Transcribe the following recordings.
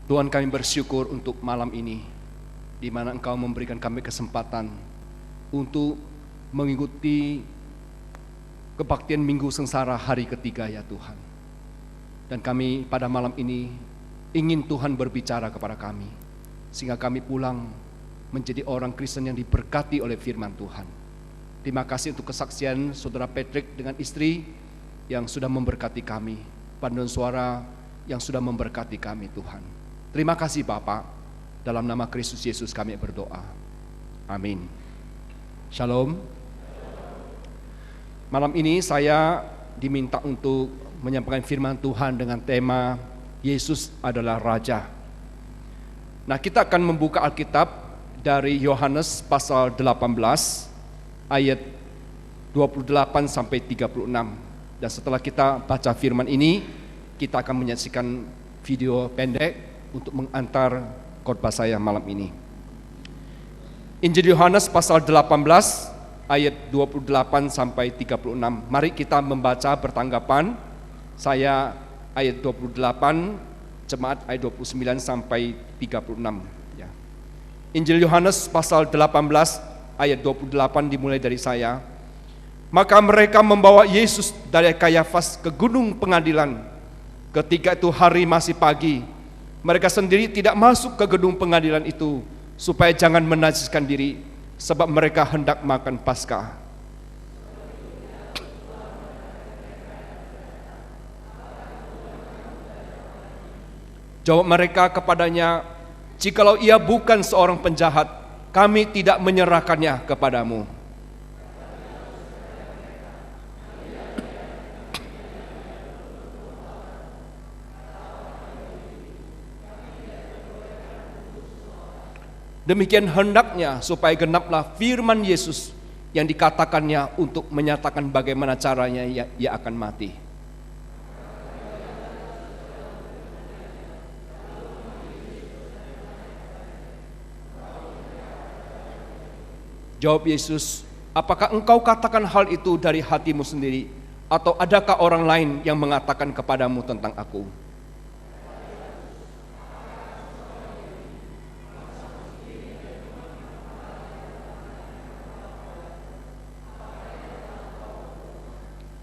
Tuhan, kami bersyukur untuk malam ini, di mana Engkau memberikan kami kesempatan untuk mengikuti kebaktian Minggu Sengsara hari ketiga ya Tuhan. Dan kami pada malam ini ingin Tuhan berbicara kepada kami, sehingga kami pulang menjadi orang Kristen yang diberkati oleh firman Tuhan. Terima kasih untuk kesaksian Saudara Patrick dengan istri yang sudah memberkati kami, paduan suara yang sudah memberkati kami Tuhan. Terima kasih Bapak, dalam nama Kristus Yesus kami berdoa. Amin. Shalom. Malam ini saya diminta untuk menyampaikan firman Tuhan dengan tema Yesus adalah Raja. Nah, kita akan membuka Alkitab dari Yohanes pasal 18 ayat 28 sampai 36. Dan setelah kita baca firman ini, kita akan menyaksikan video pendek untuk mengantar khotbah saya malam ini. Injil Yohanes pasal 18 ayat 28 sampai 36. Mari kita membaca bertanggapan. Saya ayat 28, jemaat ayat 29 sampai 36 ya. Injil Yohanes pasal 18 ayat 28 dimulai dari saya. Maka mereka membawa Yesus dari Kayafas ke gunung pengadilan. Ketika itu hari masih pagi. Mereka sendiri tidak masuk ke gedung pengadilan itu supaya jangan menajiskan diri, sebab mereka hendak makan Paskah. Jawab mereka kepadanya, "Jikalau ia bukan seorang penjahat, kami tidak menyerahkannya kepadamu." Demikian hendaknya supaya genaplah firman Yesus yang dikatakannya untuk menyatakan bagaimana caranya ia akan mati. Jawab Yesus, "Apakah engkau katakan hal itu dari hatimu sendiri, atau adakah orang lain yang mengatakan kepadamu tentang aku?"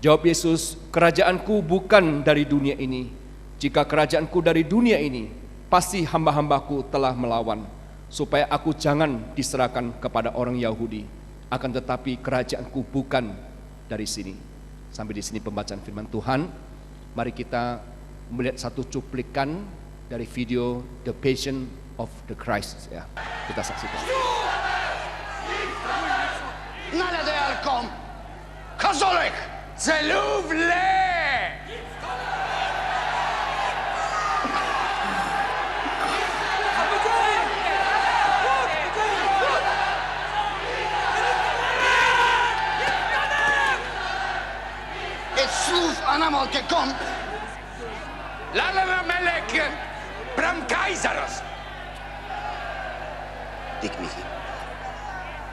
Jawab Yesus, "Kerajaanku bukan dari dunia ini. Jika kerajaanku dari dunia ini, pasti hamba-hambaku telah melawan, supaya aku jangan diserahkan kepada orang Yahudi. Akan tetapi kerajaanku bukan dari sini." Sampai di sini pembacaan firman Tuhan. Mari kita melihat satu cuplikan dari video The Passion of the Christ ya. Kita saksikan. Nada de halkom. Kazolek. Zeluvle! Et souffle en amont que comme Lalana Melek Bram Kaisaros. Dic mihi,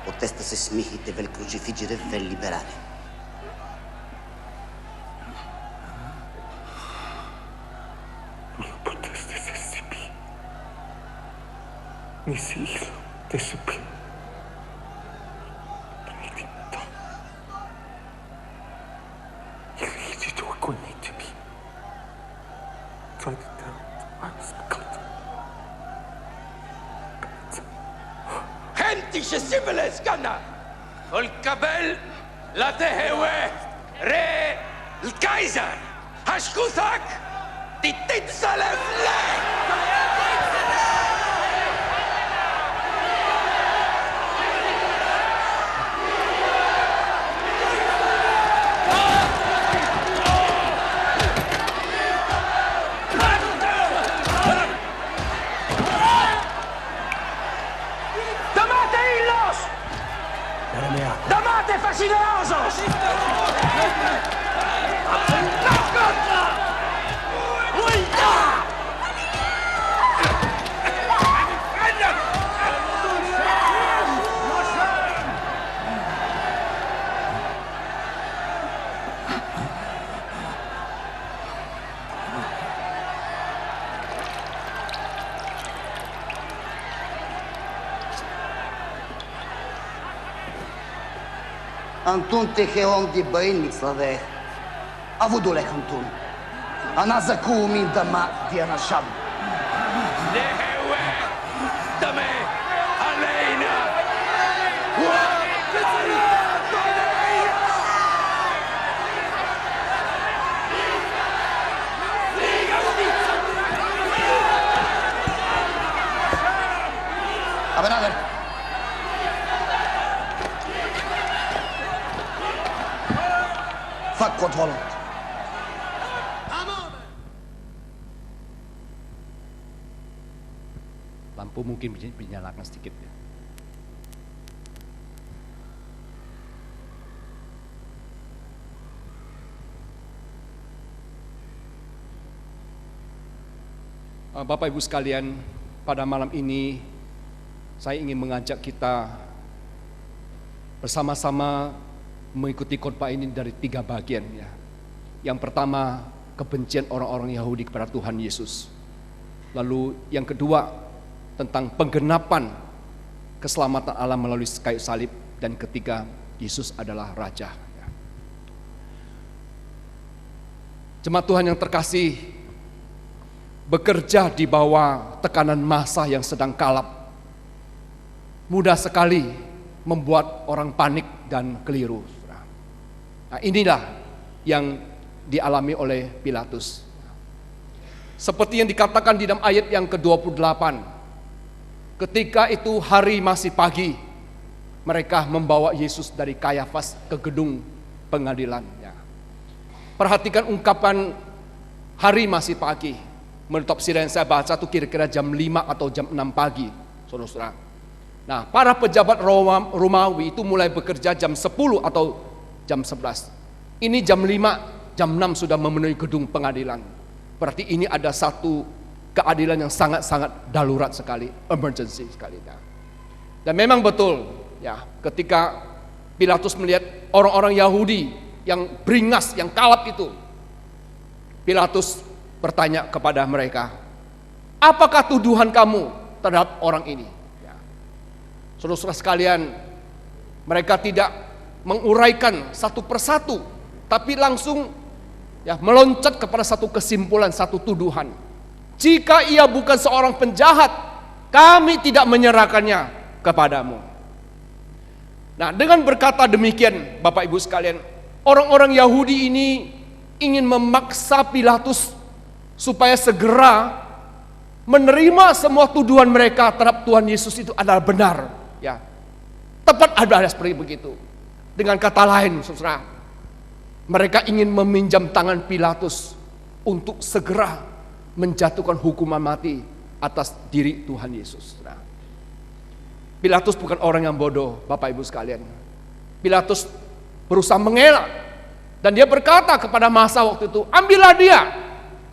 potesta se smihi te vel crucifigere vel liberare. Nisi te supi. Tradimta. Yritti tu kuniti bi. Tradimta askat. Hentische Sibiles Ganna. والكبل لا تهوى ري الكايزر هشكوثك تتسلف لك. Damate fascinerosos! Antun te heon di bain mitzlaveh. Avudule Antun. Anazaku min dama di anashab. Lehewe dame aleina. Abenader. Fuck kontrollen. Lampu mungkin dinyalakan sedikit ya. Bapak Ibu sekalian, pada malam ini saya ingin mengajak kita bersama-sama mengikuti khotbah ini dari 3 bagian ya. Yang pertama, kebencian orang-orang Yahudi kepada Tuhan Yesus. Lalu yang kedua, tentang penggenapan keselamatan Allah melalui kayu salib. Dan ketiga, Yesus adalah Raja. Jemaat Tuhan yang terkasih, bekerja di bawah tekanan massa yang sedang kalap mudah sekali membuat orang panik dan keliru. Nah, inilah yang dialami oleh Pilatus. Seperti yang dikatakan di dalam ayat yang ke-28. Ketika itu hari masih pagi, mereka membawa Yesus dari Kayafas ke gedung pengadilan. Ya. Perhatikan ungkapan hari masih pagi. Menurut tafsir yang saya baca itu kira-kira jam 5 atau jam 6 pagi, saudara-saudara. Nah, para pejabat Romawi itu mulai bekerja jam 10 atau jam 11. Ini jam 5, jam 6 sudah memenuhi gedung pengadilan. Berarti ini ada satu keadilan yang sangat-sangat darurat sekali, emergency sekali. Dan memang betul, ya, ketika Pilatus melihat orang-orang Yahudi yang beringas, yang kalap itu, Pilatus bertanya kepada mereka, apakah tuduhan kamu terhadap orang ini? Ya. Saudara-saudara sekalian, mereka tidak menguraikan satu persatu, tapi langsung ya meloncat kepada satu kesimpulan, satu tuduhan. Jika ia bukan seorang penjahat, kami tidak menyerahkannya kepadamu. Nah, dengan berkata demikian, Bapak Ibu sekalian, orang-orang Yahudi ini ingin memaksa Pilatus supaya segera menerima semua tuduhan mereka terhadap Tuhan Yesus itu adalah benar. Ya, tepat ada seperti begitu. Dengan kata lain, saudara, mereka ingin meminjam tangan Pilatus untuk segera menjatuhkan hukuman mati atas diri Tuhan Yesus. Nah, Pilatus bukan orang yang bodoh, Bapak Ibu sekalian. Pilatus berusaha mengelak dan dia berkata kepada massa waktu itu, ambillah dia,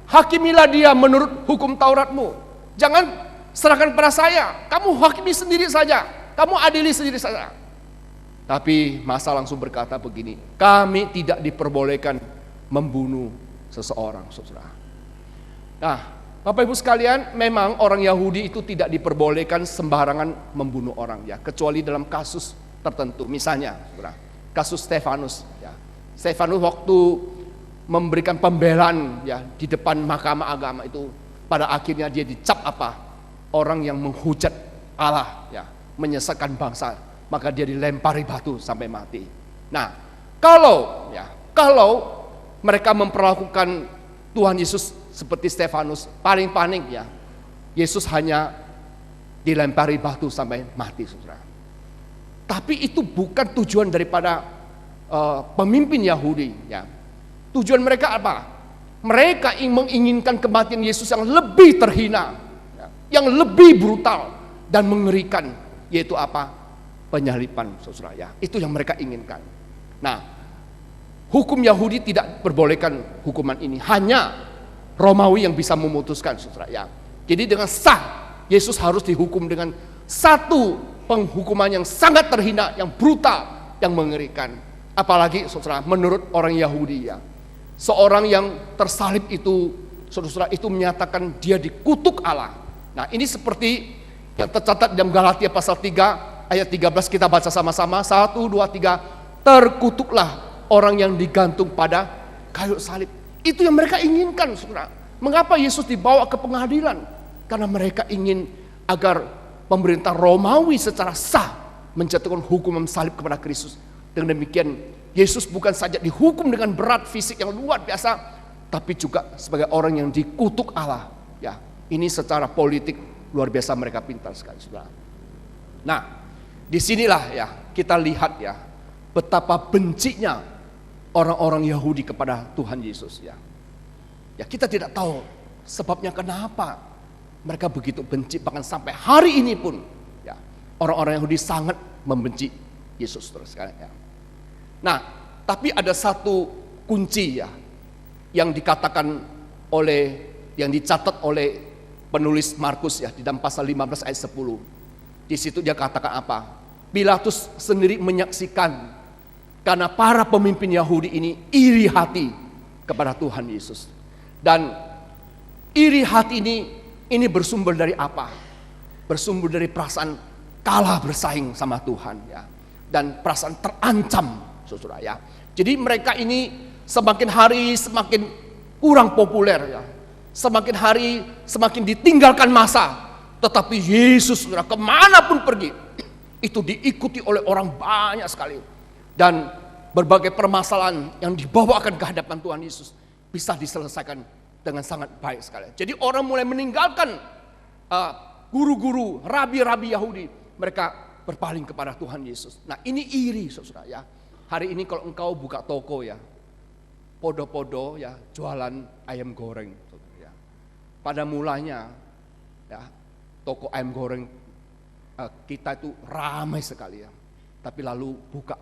hakimilah dia menurut hukum Tauratmu. Jangan serahkan pada saya, kamu hakimi sendiri saja, kamu adili sendiri saja. Tapi massa langsung berkata begini, kami tidak diperbolehkan membunuh seseorang, saudara. Nah, Bapak Ibu sekalian, memang orang Yahudi itu tidak diperbolehkan sembarangan membunuh orang, ya, kecuali dalam kasus tertentu. Misalnya, saudara, kasus Stefanus. Ya. Stefanus waktu memberikan pembelaan ya di depan mahkamah agama itu, pada akhirnya dia dicap apa? Orang yang menghujat Allah, ya, menyesatkan bangsa. Maka dia dilempari batu sampai mati. Nah, kalau mereka memperlakukan Tuhan Yesus seperti Stefanus, paling ya, Yesus hanya dilempari batu sampai mati, saudara. Tapi itu bukan tujuan daripada pemimpin Yahudi. Ya. Tujuan mereka apa? Mereka menginginkan kematian Yesus yang lebih terhina, ya, yang lebih brutal dan mengerikan, yaitu apa? Penyaliban, saudara, ya. Itu yang mereka inginkan. Nah, hukum Yahudi tidak perbolehkan hukuman ini, hanya Romawi yang bisa memutuskan, saudara, ya. Jadi dengan sah Yesus harus dihukum dengan satu penghukuman yang sangat terhina, yang brutal, yang mengerikan. Apalagi, saudara, menurut orang Yahudi, ya, seorang yang tersalib itu, saudara, itu menyatakan dia dikutuk Allah. Nah, ini seperti yang tercatat dalam Galatia pasal 3 ayat 13, kita baca sama-sama. 1, 2, 3. terkutuklah orang yang digantung pada kayu salib. Itu yang mereka inginkan, saudara. Mengapa Yesus dibawa ke pengadilan? Karena mereka ingin agar pemerintah Romawi secara sah menjatuhkan hukuman salib kepada Kristus. Dengan demikian, Yesus bukan saja dihukum dengan berat fisik yang luar biasa, tapi juga sebagai orang yang dikutuk Allah. Ya, ini secara politik luar biasa mereka pintar sekali, saudara. Nah, disinilah ya kita lihat ya betapa bencinya orang-orang Yahudi kepada Tuhan Yesus ya. Ya, kita tidak tahu sebabnya kenapa mereka begitu benci, bahkan sampai hari ini pun ya orang-orang Yahudi sangat membenci Yesus terus sekali ya. Nah, tapi ada satu kunci ya yang dikatakan oleh, yang dicatat oleh penulis Markus ya di dalam pasal 15 ayat 10. Di situ dia katakan apa? Pilatus sendiri menyaksikan karena para pemimpin Yahudi ini iri hati kepada Tuhan Yesus. Dan iri hati ini bersumber dari apa? Bersumber dari perasaan kalah bersaing sama Tuhan ya. Dan perasaan terancam, saudara ya. Jadi mereka ini semakin hari semakin kurang populer ya. Semakin hari semakin ditinggalkan masa. Tetapi Yesus, saudara, kemanapun pergi, itu diikuti oleh orang banyak sekali. Dan berbagai permasalahan yang dibawakan ke hadapan Tuhan Yesus bisa diselesaikan dengan sangat baik sekali. Jadi orang mulai meninggalkan guru-guru, rabi-rabi Yahudi. Mereka berpaling kepada Tuhan Yesus. Nah, ini iri, saudara ya. Hari ini kalau engkau buka toko ya, podo-podo ya, jualan ayam goreng, saudara ya. Pada mulanya ya, toko ayam goreng kita itu ramai sekali ya. Tapi lalu buka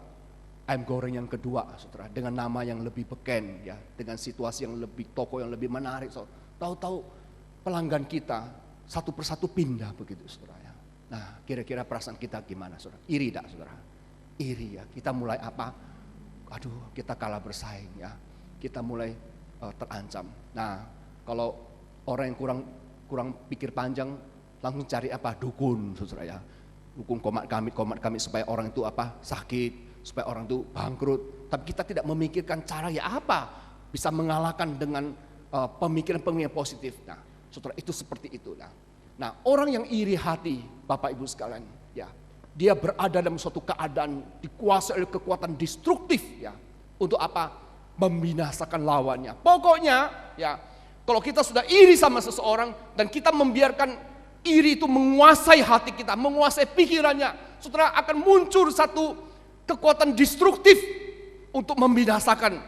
ayam goreng yang kedua, saudara, dengan nama yang lebih beken ya, dengan situasi yang lebih, toko yang lebih menarik. So, tahu-tahu pelanggan kita satu persatu pindah begitu, saudara ya. Nah, kira-kira perasaan kita gimana, saudara? Iri tak, saudara? Iri ya. Kita mulai apa? Aduh, kita kalah bersaing ya. Kita mulai terancam. Nah, kalau orang yang kurang pikir panjang, langsung cari apa? Dukun, saudara ya. Dukun komat kami supaya orang itu apa? Sakit, supaya orang itu bangkrut. Tapi kita tidak memikirkan cara ya apa bisa mengalahkan dengan pemikiran-pemikiran positif. Nah, saudara, itu seperti itu. Nah, orang yang iri hati, Bapak Ibu sekalian, ya, dia berada dalam suatu keadaan dikuasai oleh kekuatan destruktif ya. Untuk apa? Membinasakan lawannya. Pokoknya ya, kalau kita sudah iri sama seseorang dan kita membiarkan iri itu menguasai hati kita, menguasai pikirannya, saudara, akan muncul satu kekuatan destruktif untuk membinasakan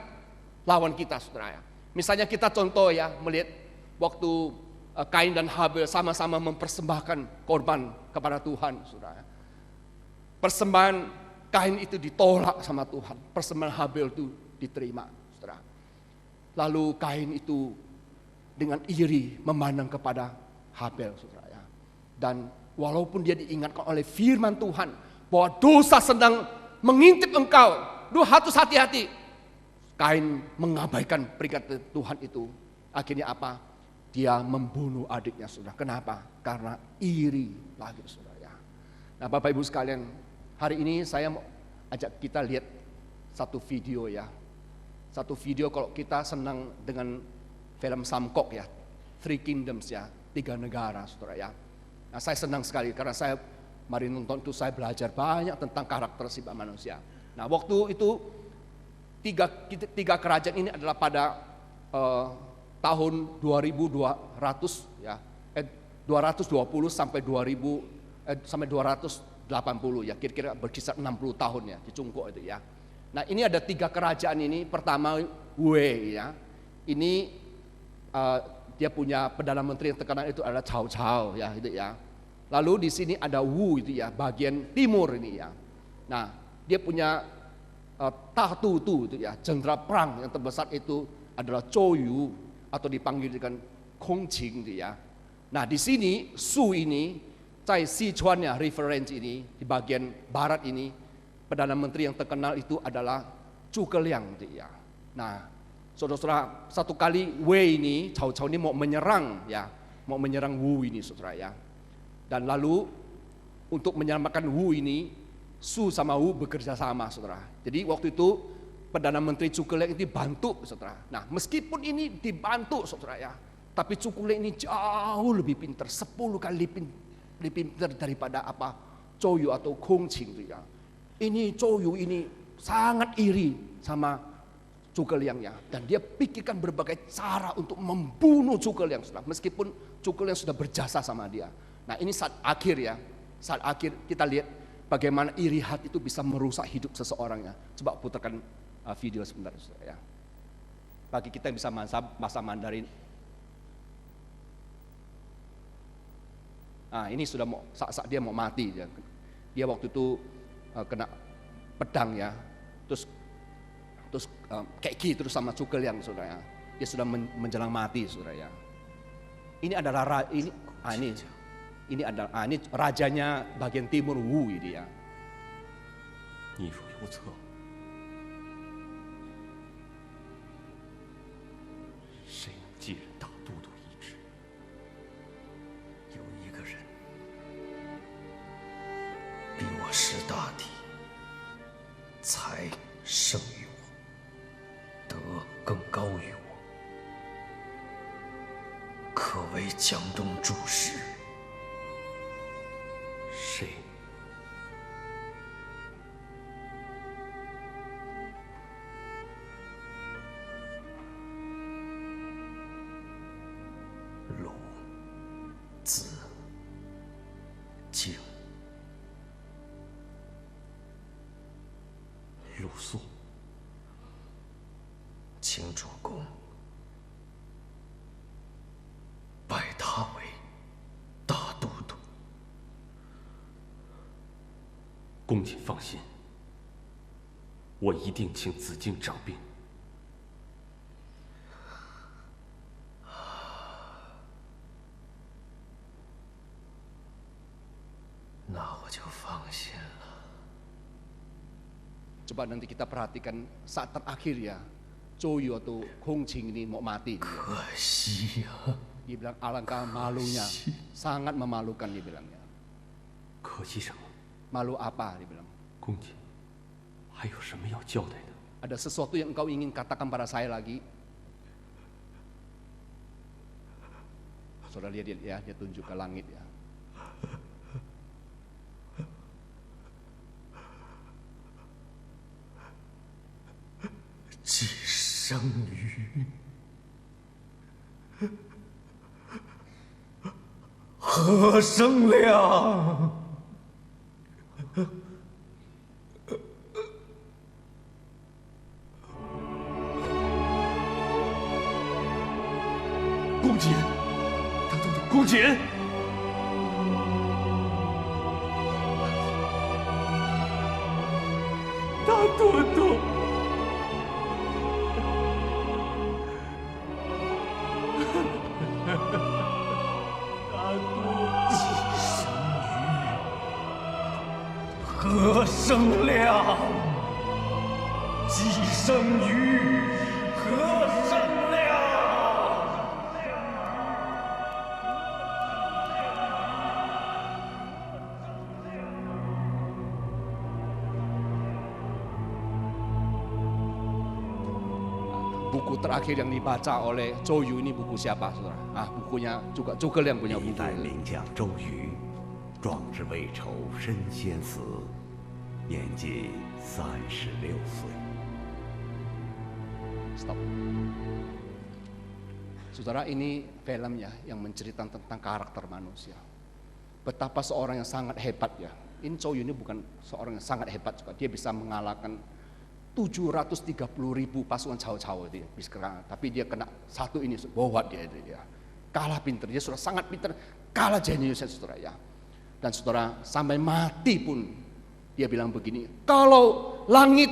lawan kita, saudara. Misalnya kita contoh ya, melihat waktu Kain dan Habel sama-sama mempersembahkan korban kepada Tuhan, saudara. Persembahan Kain itu ditolak sama Tuhan, persembahan Habel itu diterima, saudara. Lalu Kain itu dengan iri memandang kepada Habel, saudara. Dan walaupun dia diingatkan oleh firman Tuhan bahwa dosa sedang mengintip engkau, harus hati-hati. Kain mengabaikan peringatan Tuhan itu. Akhirnya apa? Dia membunuh adiknya, saudara. Kenapa? Karena iri lagi, saudara. Nah, Bapak Ibu sekalian, hari ini saya mau ajak kita lihat satu video ya. Satu video kalau kita senang dengan film Samkok ya, Three Kingdoms ya, 3 negara, saudara ya. Nah, saya senang sekali karena saya mari nonton itu saya belajar banyak tentang karakter sifat manusia. Nah, waktu itu tiga kerajaan ini adalah pada tahun 2200 ya, 220 sampai 280 ya, kira-kira berkisar 60 tahun ya di Cungkuk itu ya. Nah, ini ada 3 kerajaan ini. Pertama Wei ya, ini dia punya Perdana Menteri yang terkenal itu adalah Cao Cao ya, itu ya. Lalu di sini ada Wu itu ya, bagian timur ini ya. Nah, dia punya Ta Tu Tu itu ya, jenderal perang yang terbesar itu adalah Zhou Yu atau dipanggil dengan Kong Qing itu ya. Nah, di sini Su ini, Zai Sichuan ya, reference ini di bagian barat ini, Perdana Menteri yang terkenal itu adalah Zhuge Liang itu ya. Nah, saudara-saudara, satu kali Wei ini, Cao Cao ini mau menyerang ya, mau menyerang Wu ini, saudara ya. Dan lalu untuk menyelamatkan Wu ini, Su sama Wu bekerja sama, saudara. Jadi waktu itu Perdana Menteri Zhuge ini bantu, saudara. Nah, meskipun ini dibantu, saudara ya, tapi Zhuge ini jauh lebih pintar, 10 kali lebih pintar daripada apa Zhou Yu atau Gong Qing itu ya. Ini Zhou Yu ini sangat iri sama Zhuge Liang ya, dan dia pikirkan berbagai cara untuk membunuh Zhuge Liang, saudara. Meskipun Zhuge Liang sudah berjasa sama dia. Nah, ini saat akhir ya, saat akhir kita lihat bagaimana iri hati itu bisa merusak hidup seseorang ya. Coba putarkan video sebentar ya. Bagi kita yang bisa bahasa Mandarin. Nah, ini sudah mau saat dia mau mati ya. Dia waktu itu kena pedang ya. Terus keki terus sama Zhuge Liang, saudara ya. Dia sudah menjelang mati, saudara ya. Ini adalah ini adalah ini rajanya bagian timur Wu ini ya. 你如有策，谁能继任大都督一职？有一个人比我识大体，才胜于我，德更高于我，可为江东主事。谁？鲁、子、敬、鲁肃。秦主公拜他为大都督。公瑾放心，我一定请子敬掌兵。那我就放心了。 Coba nanti kita perhatikan saat terakhir ya, Zhou Yu atau Gong Qing ini mau mati. 可惜呀、Dia bilang alangkah malunya, sangat memalukan dia bilangnya. 可惜什么？ Malu apa dia bilang? 公瑾，还有什么要交代的？ Ada sesuatu yang engkau ingin katakan pada saya lagi? Saudara lihat ya, dia tunjuk ke langit ya. 既生瑜，何生亮？ 公瑾，大都督公瑾，大都督。 何生亮？既生瑜，何生亮？ Buku terakhir yang dibaca oleh Zhou Yu ini buku siapa, saudara? Bukunya juga Zhuge Liang punya 历 buku. 代名将周瑜，壮志未酬身先死，年仅36岁。 Stop. Saudara, ini film ya yang menceritakan tentang karakter manusia. Betapa seorang yang sangat hebat ya. Ini Zhou Yu ini bukan seorang yang sangat hebat juga. Dia bisa mengalahkan 730.000 pasukan Cao itu ya. Tapi dia kena satu ini, bowat dia itu ya. Kalah pinter, dia sudah sangat pinter, kalah jeniusnya saudara ya. Dan saudara sampai mati pun dia bilang begini, kalau langit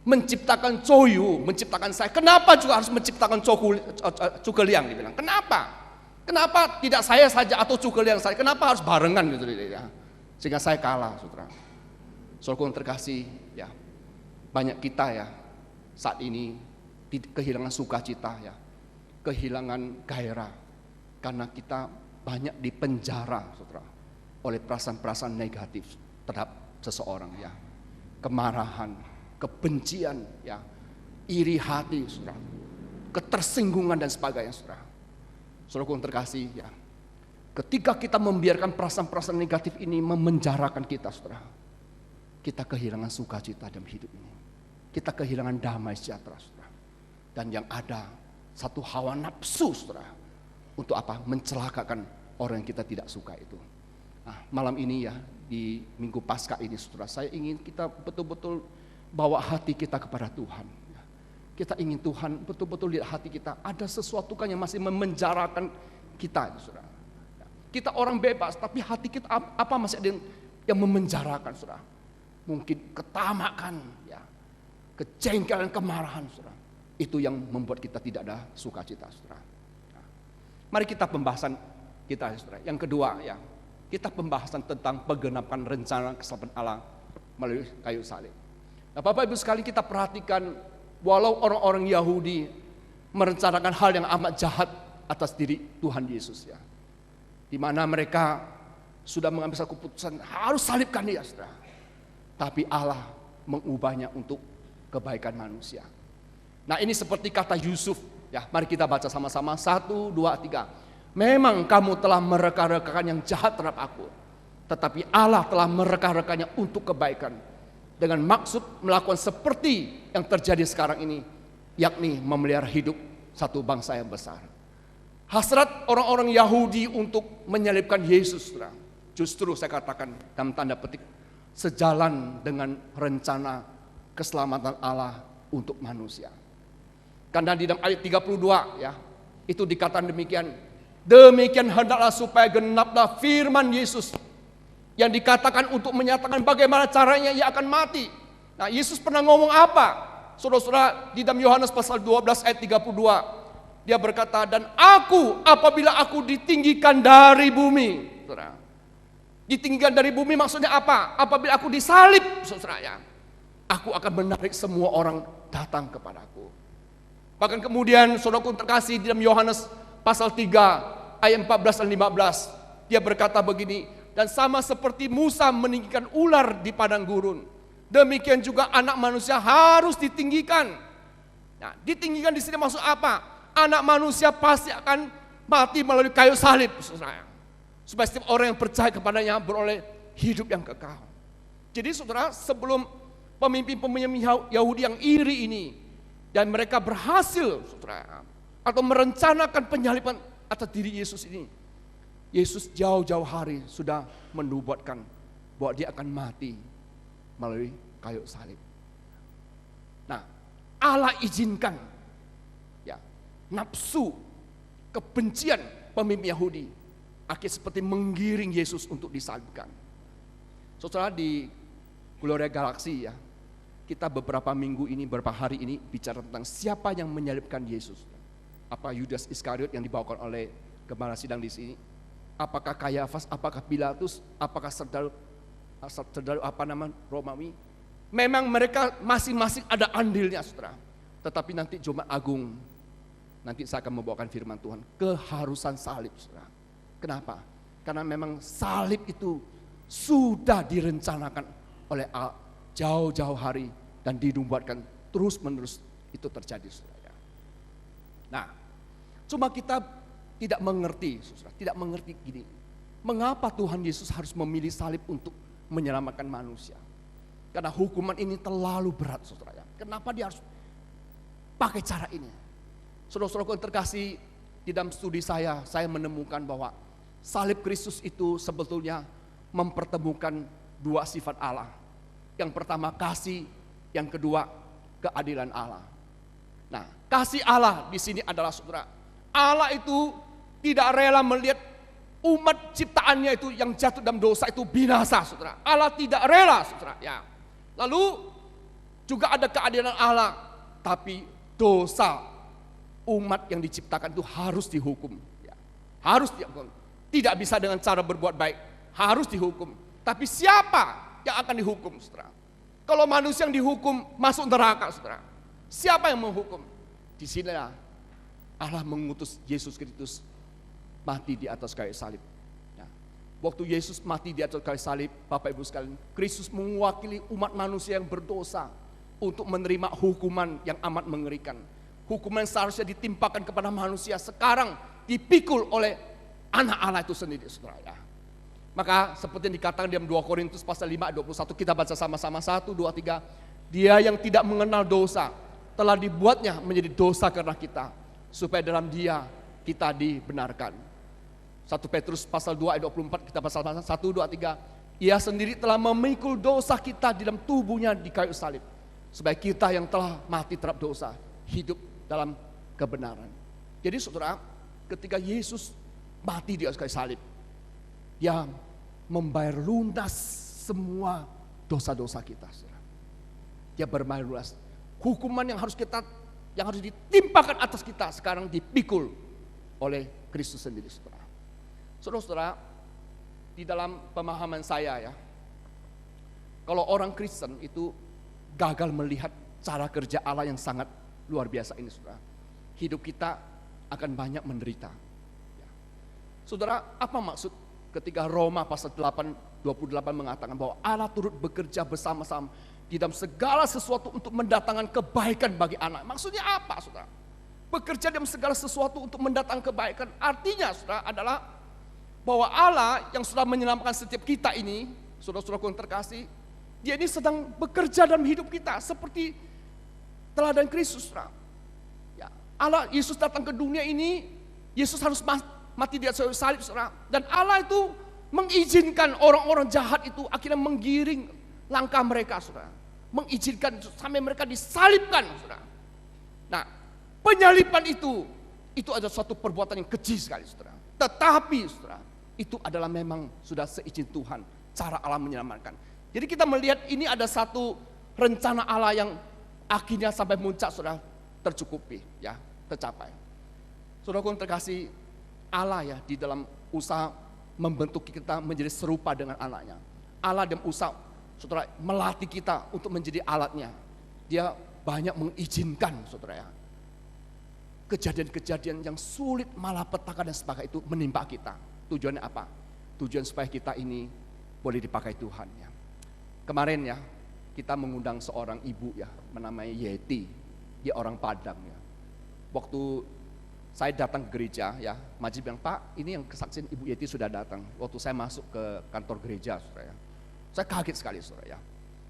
menciptakan Zhou Yu, menciptakan saya, kenapa juga harus menciptakan Zhuge Liang? Dia bilang, kenapa? Kenapa tidak saya saja atau Zhuge Liang saja? Kenapa harus barengan gitu ya? Sehingga saya kalah, saudara. Saudara yang terkasih, ya banyak kita ya saat ini kehilangan sukacita ya, kehilangan gairah karena kita banyak dipenjara, saudara, oleh perasaan-perasaan negatif terhadap seseorang ya. Kemarahan, kebencian ya, iri hati saudara, ketersinggungan dan sebagainya saudara. Saudaraku yang terkasih ya, ketika kita membiarkan perasaan-perasaan negatif ini memenjarakan kita saudara, kita kehilangan sukacita dalam hidup ini. Kita kehilangan damai sejahtera saudara. Dan yang ada satu hawa nafsu saudara, untuk apa? Mencelakakan orang yang kita tidak suka itu. Nah, malam ini ya, di Minggu Paskah ini saudara, saya ingin kita betul-betul bawa hati kita kepada Tuhan. Kita ingin Tuhan betul-betul lihat hati kita, ada sesuatu kan yang masih memenjarakan kita saudara. Kita orang bebas, tapi hati kita apa masih ada yang memenjarakan saudara. Mungkin ketamakan ya, kejengkelan, kemarahan saudara. Itu yang membuat kita tidak ada sukacita saudara. Nah, mari kita pembahasan kita saudara. Yang kedua ya, kita pembahasan tentang penggenapan rencana keselamatan Allah melalui kayu salib. Nah, Bapak Ibu sekali, kita perhatikan walau orang-orang Yahudi merencanakan hal yang amat jahat atas diri Tuhan Yesus ya, di mana mereka sudah mengambil satu keputusan harus salibkan dia saudara. Tapi Allah mengubahnya untuk kebaikan manusia. Nah, ini seperti kata Yusuf ya, mari kita baca sama-sama 1, 2, 3. Memang kamu telah mereka-rekakan yang jahat terhadap aku, tetapi Allah telah mereka-rekanya untuk kebaikan, dengan maksud melakukan seperti yang terjadi sekarang ini, yakni memelihara hidup satu bangsa yang besar. Hasrat orang-orang Yahudi untuk menyalibkan Yesus, justru saya katakan dalam tanda petik, sejalan dengan rencana keselamatan Allah untuk manusia. Karena di dalam ayat 32 ya, itu dikatakan demikian. Demikian hendaklah supaya genaplah firman Yesus yang dikatakan untuk menyatakan bagaimana caranya ia akan mati. Nah, Yesus pernah ngomong apa? Saudara-saudara, di dalam Yohanes pasal 12 ayat 32, dia berkata, dan aku apabila aku ditinggikan dari bumi. Saudara, ditinggikan dari bumi maksudnya apa? Apabila aku disalib, saudara ya, aku akan menarik semua orang datang kepadaku. Bahkan kemudian saudaraku terkasih, di dalam Yohanes pasal 3 ayat 14 dan 15, dia berkata begini, dan sama seperti Musa meninggikan ular di padang gurun, demikian juga anak manusia harus ditinggikan. Nah, ditinggikan di sini maksud apa? Anak manusia pasti akan mati melalui kayu salib, saudara, supaya setiap orang yang percaya kepadanya beroleh hidup yang kekal. Jadi saudara, sebelum pemimpin-pemimpin Yahudi yang iri ini, dan mereka berhasil saudara, atau merencanakan penyaliban atas diri Yesus ini, Yesus jauh-jauh hari sudah menubuatkan bahwa dia akan mati melalui kayu salib. Nah, Allah izinkan ya, nafsu, kebencian pemimpin Yahudi akhirnya seperti menggiring Yesus untuk disalibkan. Saudara, di Gloria Galaksi ya, kita beberapa minggu ini, beberapa hari ini bicara tentang siapa yang menyalibkan Yesus. Apa Yudas Iskariot yang dibawakan oleh gembala sidang di sini? Apakah Kayafas? Apakah Pilatus? Apakah saudara apa nama Romawi? Memang mereka masing-masing ada andilnya, saudara. Tetapi nanti Jumat Agung, nanti saya akan membawakan firman Tuhan, keharusan salib, saudara. Kenapa? Karena memang salib itu sudah direncanakan oleh Allah jauh-jauh hari dan dinubuatkan terus-menerus itu terjadi, saudara. Nah, cuma kita tidak mengerti, saudara, tidak mengerti gini. Mengapa Tuhan Yesus harus memilih salib untuk menyelamatkan manusia? Karena hukuman ini terlalu berat, saudara. Kenapa dia harus pakai cara ini? Saudara-saudaraku yang terkasih, di dalam studi saya menemukan bahwa salib Kristus itu sebetulnya mempertemukan dua sifat Allah. Yang pertama kasih, yang kedua keadilan Allah. Nah, kasih Allah di sini adalah, saudara, Allah itu tidak rela melihat umat ciptaannya itu yang jatuh dalam dosa itu binasa, saudara. Allah tidak rela, saudara. Ya. Lalu juga ada keadilan Allah, tapi dosa umat yang diciptakan itu harus dihukum. Ya. Harus dihukum. Tidak bisa dengan cara berbuat baik, harus dihukum. Tapi siapa yang akan dihukum, saudara? Kalau manusia yang dihukum masuk neraka, saudara, siapa yang menghukum? Di sinilah Allah mengutus Yesus Kristus mati di atas kayu salib. Nah, Waktu Yesus mati di atas kayu salib, Bapak Ibu sekalian, Kristus mewakili umat manusia yang berdosa untuk menerima hukuman yang amat mengerikan. Hukuman yang seharusnya ditimpakan kepada manusia sekarang dipikul oleh anak Allah itu sendiri, saudara ya. Maka seperti yang dikatakan dalam 2 Korintus pasal 5 ayat 21, kita baca sama-sama 1, 2, 3. Dia yang tidak mengenal dosa telah dibuatnya menjadi dosa karena kita, supaya dalam Dia kita dibenarkan. 1 Petrus pasal 2 ayat 24, kita pasal 1, 2, 3. Ia sendiri telah memikul dosa kita di dalam tubuhnya di kayu salib, supaya kita yang telah mati terhadap dosa hidup dalam kebenaran. Jadi saudara, ketika Yesus mati di atas kayu salib, Dia membayar lunas semua dosa-dosa kita, saudara. Dia berbayar lunas. Hukuman yang harus ditimpakan atas kita sekarang dipikul oleh Kristus sendiri, saudara. Saudara-saudara, di dalam pemahaman saya ya, kalau orang Kristen itu gagal melihat cara kerja Allah yang sangat luar biasa ini, saudara, hidup kita akan banyak menderita. Ya. Saudara, apa maksud ketika Roma pasal 8, 28 mengatakan bahwa Allah turut bekerja bersama-sama di dalam segala sesuatu untuk mendatangkan kebaikan bagi anak. Maksudnya apa, saudara? Bekerja dalam segala sesuatu untuk mendatangkan kebaikan, artinya saudara adalah bahwa Allah yang sudah menyelamatkan setiap kita ini, saudara-saudaraku yang terkasih, Dia ini sedang bekerja dalam hidup kita seperti teladan Kristus, saudara. Ya, Allah, Yesus datang ke dunia ini, Yesus harus mati di atas kayu salib, saudara. Dan Allah itu mengizinkan orang-orang jahat itu akhirnya menggiring langkah mereka, saudara. Mengizinkan sampai mereka disalibkan, saudara. Nah, penyaliban itu adalah suatu perbuatan yang keji sekali, saudara. Tetapi, saudara, itu adalah memang sudah seizin Tuhan, cara Allah menyelamatkan. Jadi kita melihat ini ada satu rencana Allah yang akhirnya sampai puncak, saudara, tercukupi, ya, tercapai. Saudaraku yang terkasih, Allah ya di dalam usaha membentuk kita menjadi serupa dengan anaknya. Allah dalam usaha, saudara, melatih kita untuk menjadi alatnya. Dia banyak mengizinkan, saudara ya, kejadian-kejadian yang sulit, malapetaka dan sebagainya itu menimpa kita. Tujuannya apa? Tujuan supaya kita ini boleh dipakai Tuhan ya. Kemarin ya, kita mengundang seorang ibu ya, menamai Yeti. Dia orang Padang ya. Waktu saya datang ke gereja ya, Majid bilang, Pak, ini yang kesaksian Ibu Yeti sudah datang. Waktu saya masuk ke kantor gereja, saudara ya, saya kaget sekali, saudara ya.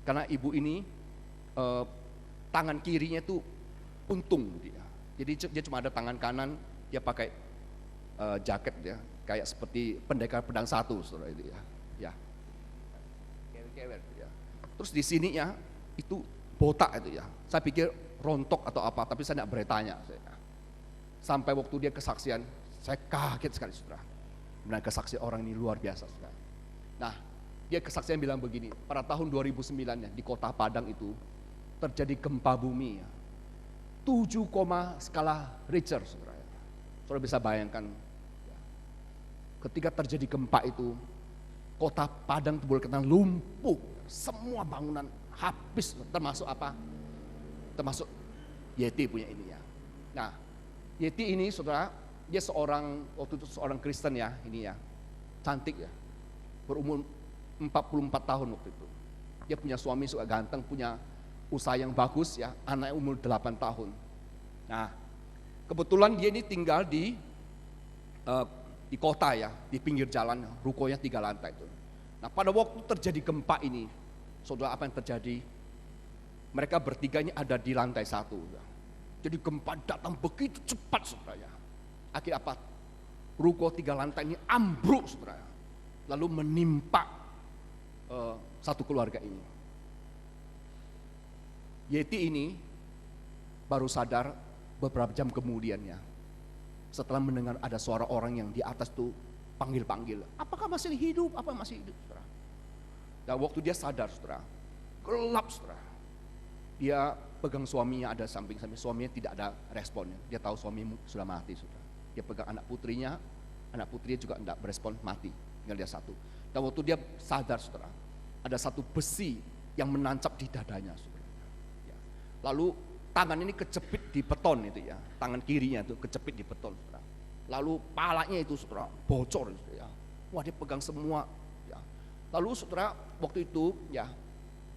Karena ibu ini tangan kirinya itu untung dia. Jadi dia cuma ada tangan kanan, dia pakai jaket ya, kayak seperti pendekar pedang satu, saudara itu ya. Ya. Kewer ya. Terus di sini ya, itu botak itu ya. Saya pikir rontok atau apa, tapi saya tidak bertanya. Sampai waktu dia kesaksian, saya kaget sekali, saudara. Benar, kesaksian orang ini luar biasa, saudara. Nah, dia kesaksian bilang begini, pada tahun 2009 ya, di kota Padang itu terjadi gempa bumi ya. 7, skala Richter, saudara. Saudara bisa bayangkan, ya, ketika terjadi gempa itu, kota Padang itu boleh kena lumpuh, semua bangunan habis, termasuk apa? Termasuk Yeti punya ini ya. Nah, Yeti ini, saudara, dia waktu itu seorang Kristen ya, ini ya, cantik ya, berumur 44 tahun waktu itu. Dia punya suami suka ganteng, punya usaha yang bagus ya, anaknya umur 8 tahun. Nah, kebetulan dia ini tinggal di kota ya, di pinggir jalan, rukonya 3 lantai itu. Nah, pada waktu terjadi gempa ini, saudara, apa yang terjadi? Mereka bertiga ini ada di lantai 1. Ya. Jadi gempa datang begitu cepat, saudara ya. Akhirnya apa? Ruko 3 lantai ini ambruk, saudara. Lalu menimpa satu keluarga ini. Yeti ini baru sadar beberapa jam kemudiannya, setelah mendengar ada suara orang yang di atas tuh panggil-panggil, apakah masih hidup, apa masih hidup, saudara. Dan waktu dia sadar, saudara, gelap, saudara. Dia pegang suaminya, ada samping-samping, suaminya tidak ada responnya. Dia tahu suaminya sudah mati, saudara. Dia pegang anak putrinya juga tidak berespon, mati, tinggal dia satu. Dan waktu dia sadar, saudara, ada satu besi yang menancap di dadanya, saudara. Lalu tangan ini kecepit di beton itu ya, tangan kirinya itu kecepit di beton, saudara. Lalu palanya itu, saudara, bocor, saudara. Wah, dia pegang semua. Ya. Lalu saudara, waktu itu ya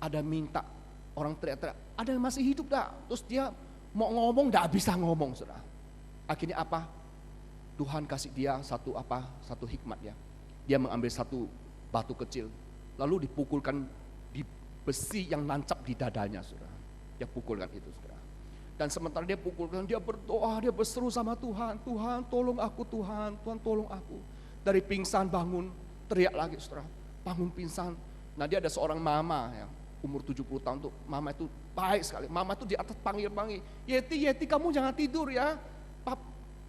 ada minta, orang teriak-teriak, ada yang masih hidup dah. Terus dia mau ngomong, tidak bisa ngomong, saudara. Akhirnya apa? Tuhan kasih dia satu hikmat ya. Dia mengambil satu batu kecil, lalu dipukulkan di besi yang nancap di dadanya, saudara. Dia pukulkan itu, saudara. Dan sementara dia pukulkan, dia berdoa, dia berseru sama Tuhan, Tuhan tolong aku, Tuhan tolong aku. Dari pingsan bangun, teriak lagi, saudara, bangun pingsan. Nah, dia ada seorang mama yang umur 70 tahun tuh, mama itu baik sekali. Mama itu di atas panggil-panggil, Yeti kamu jangan tidur ya,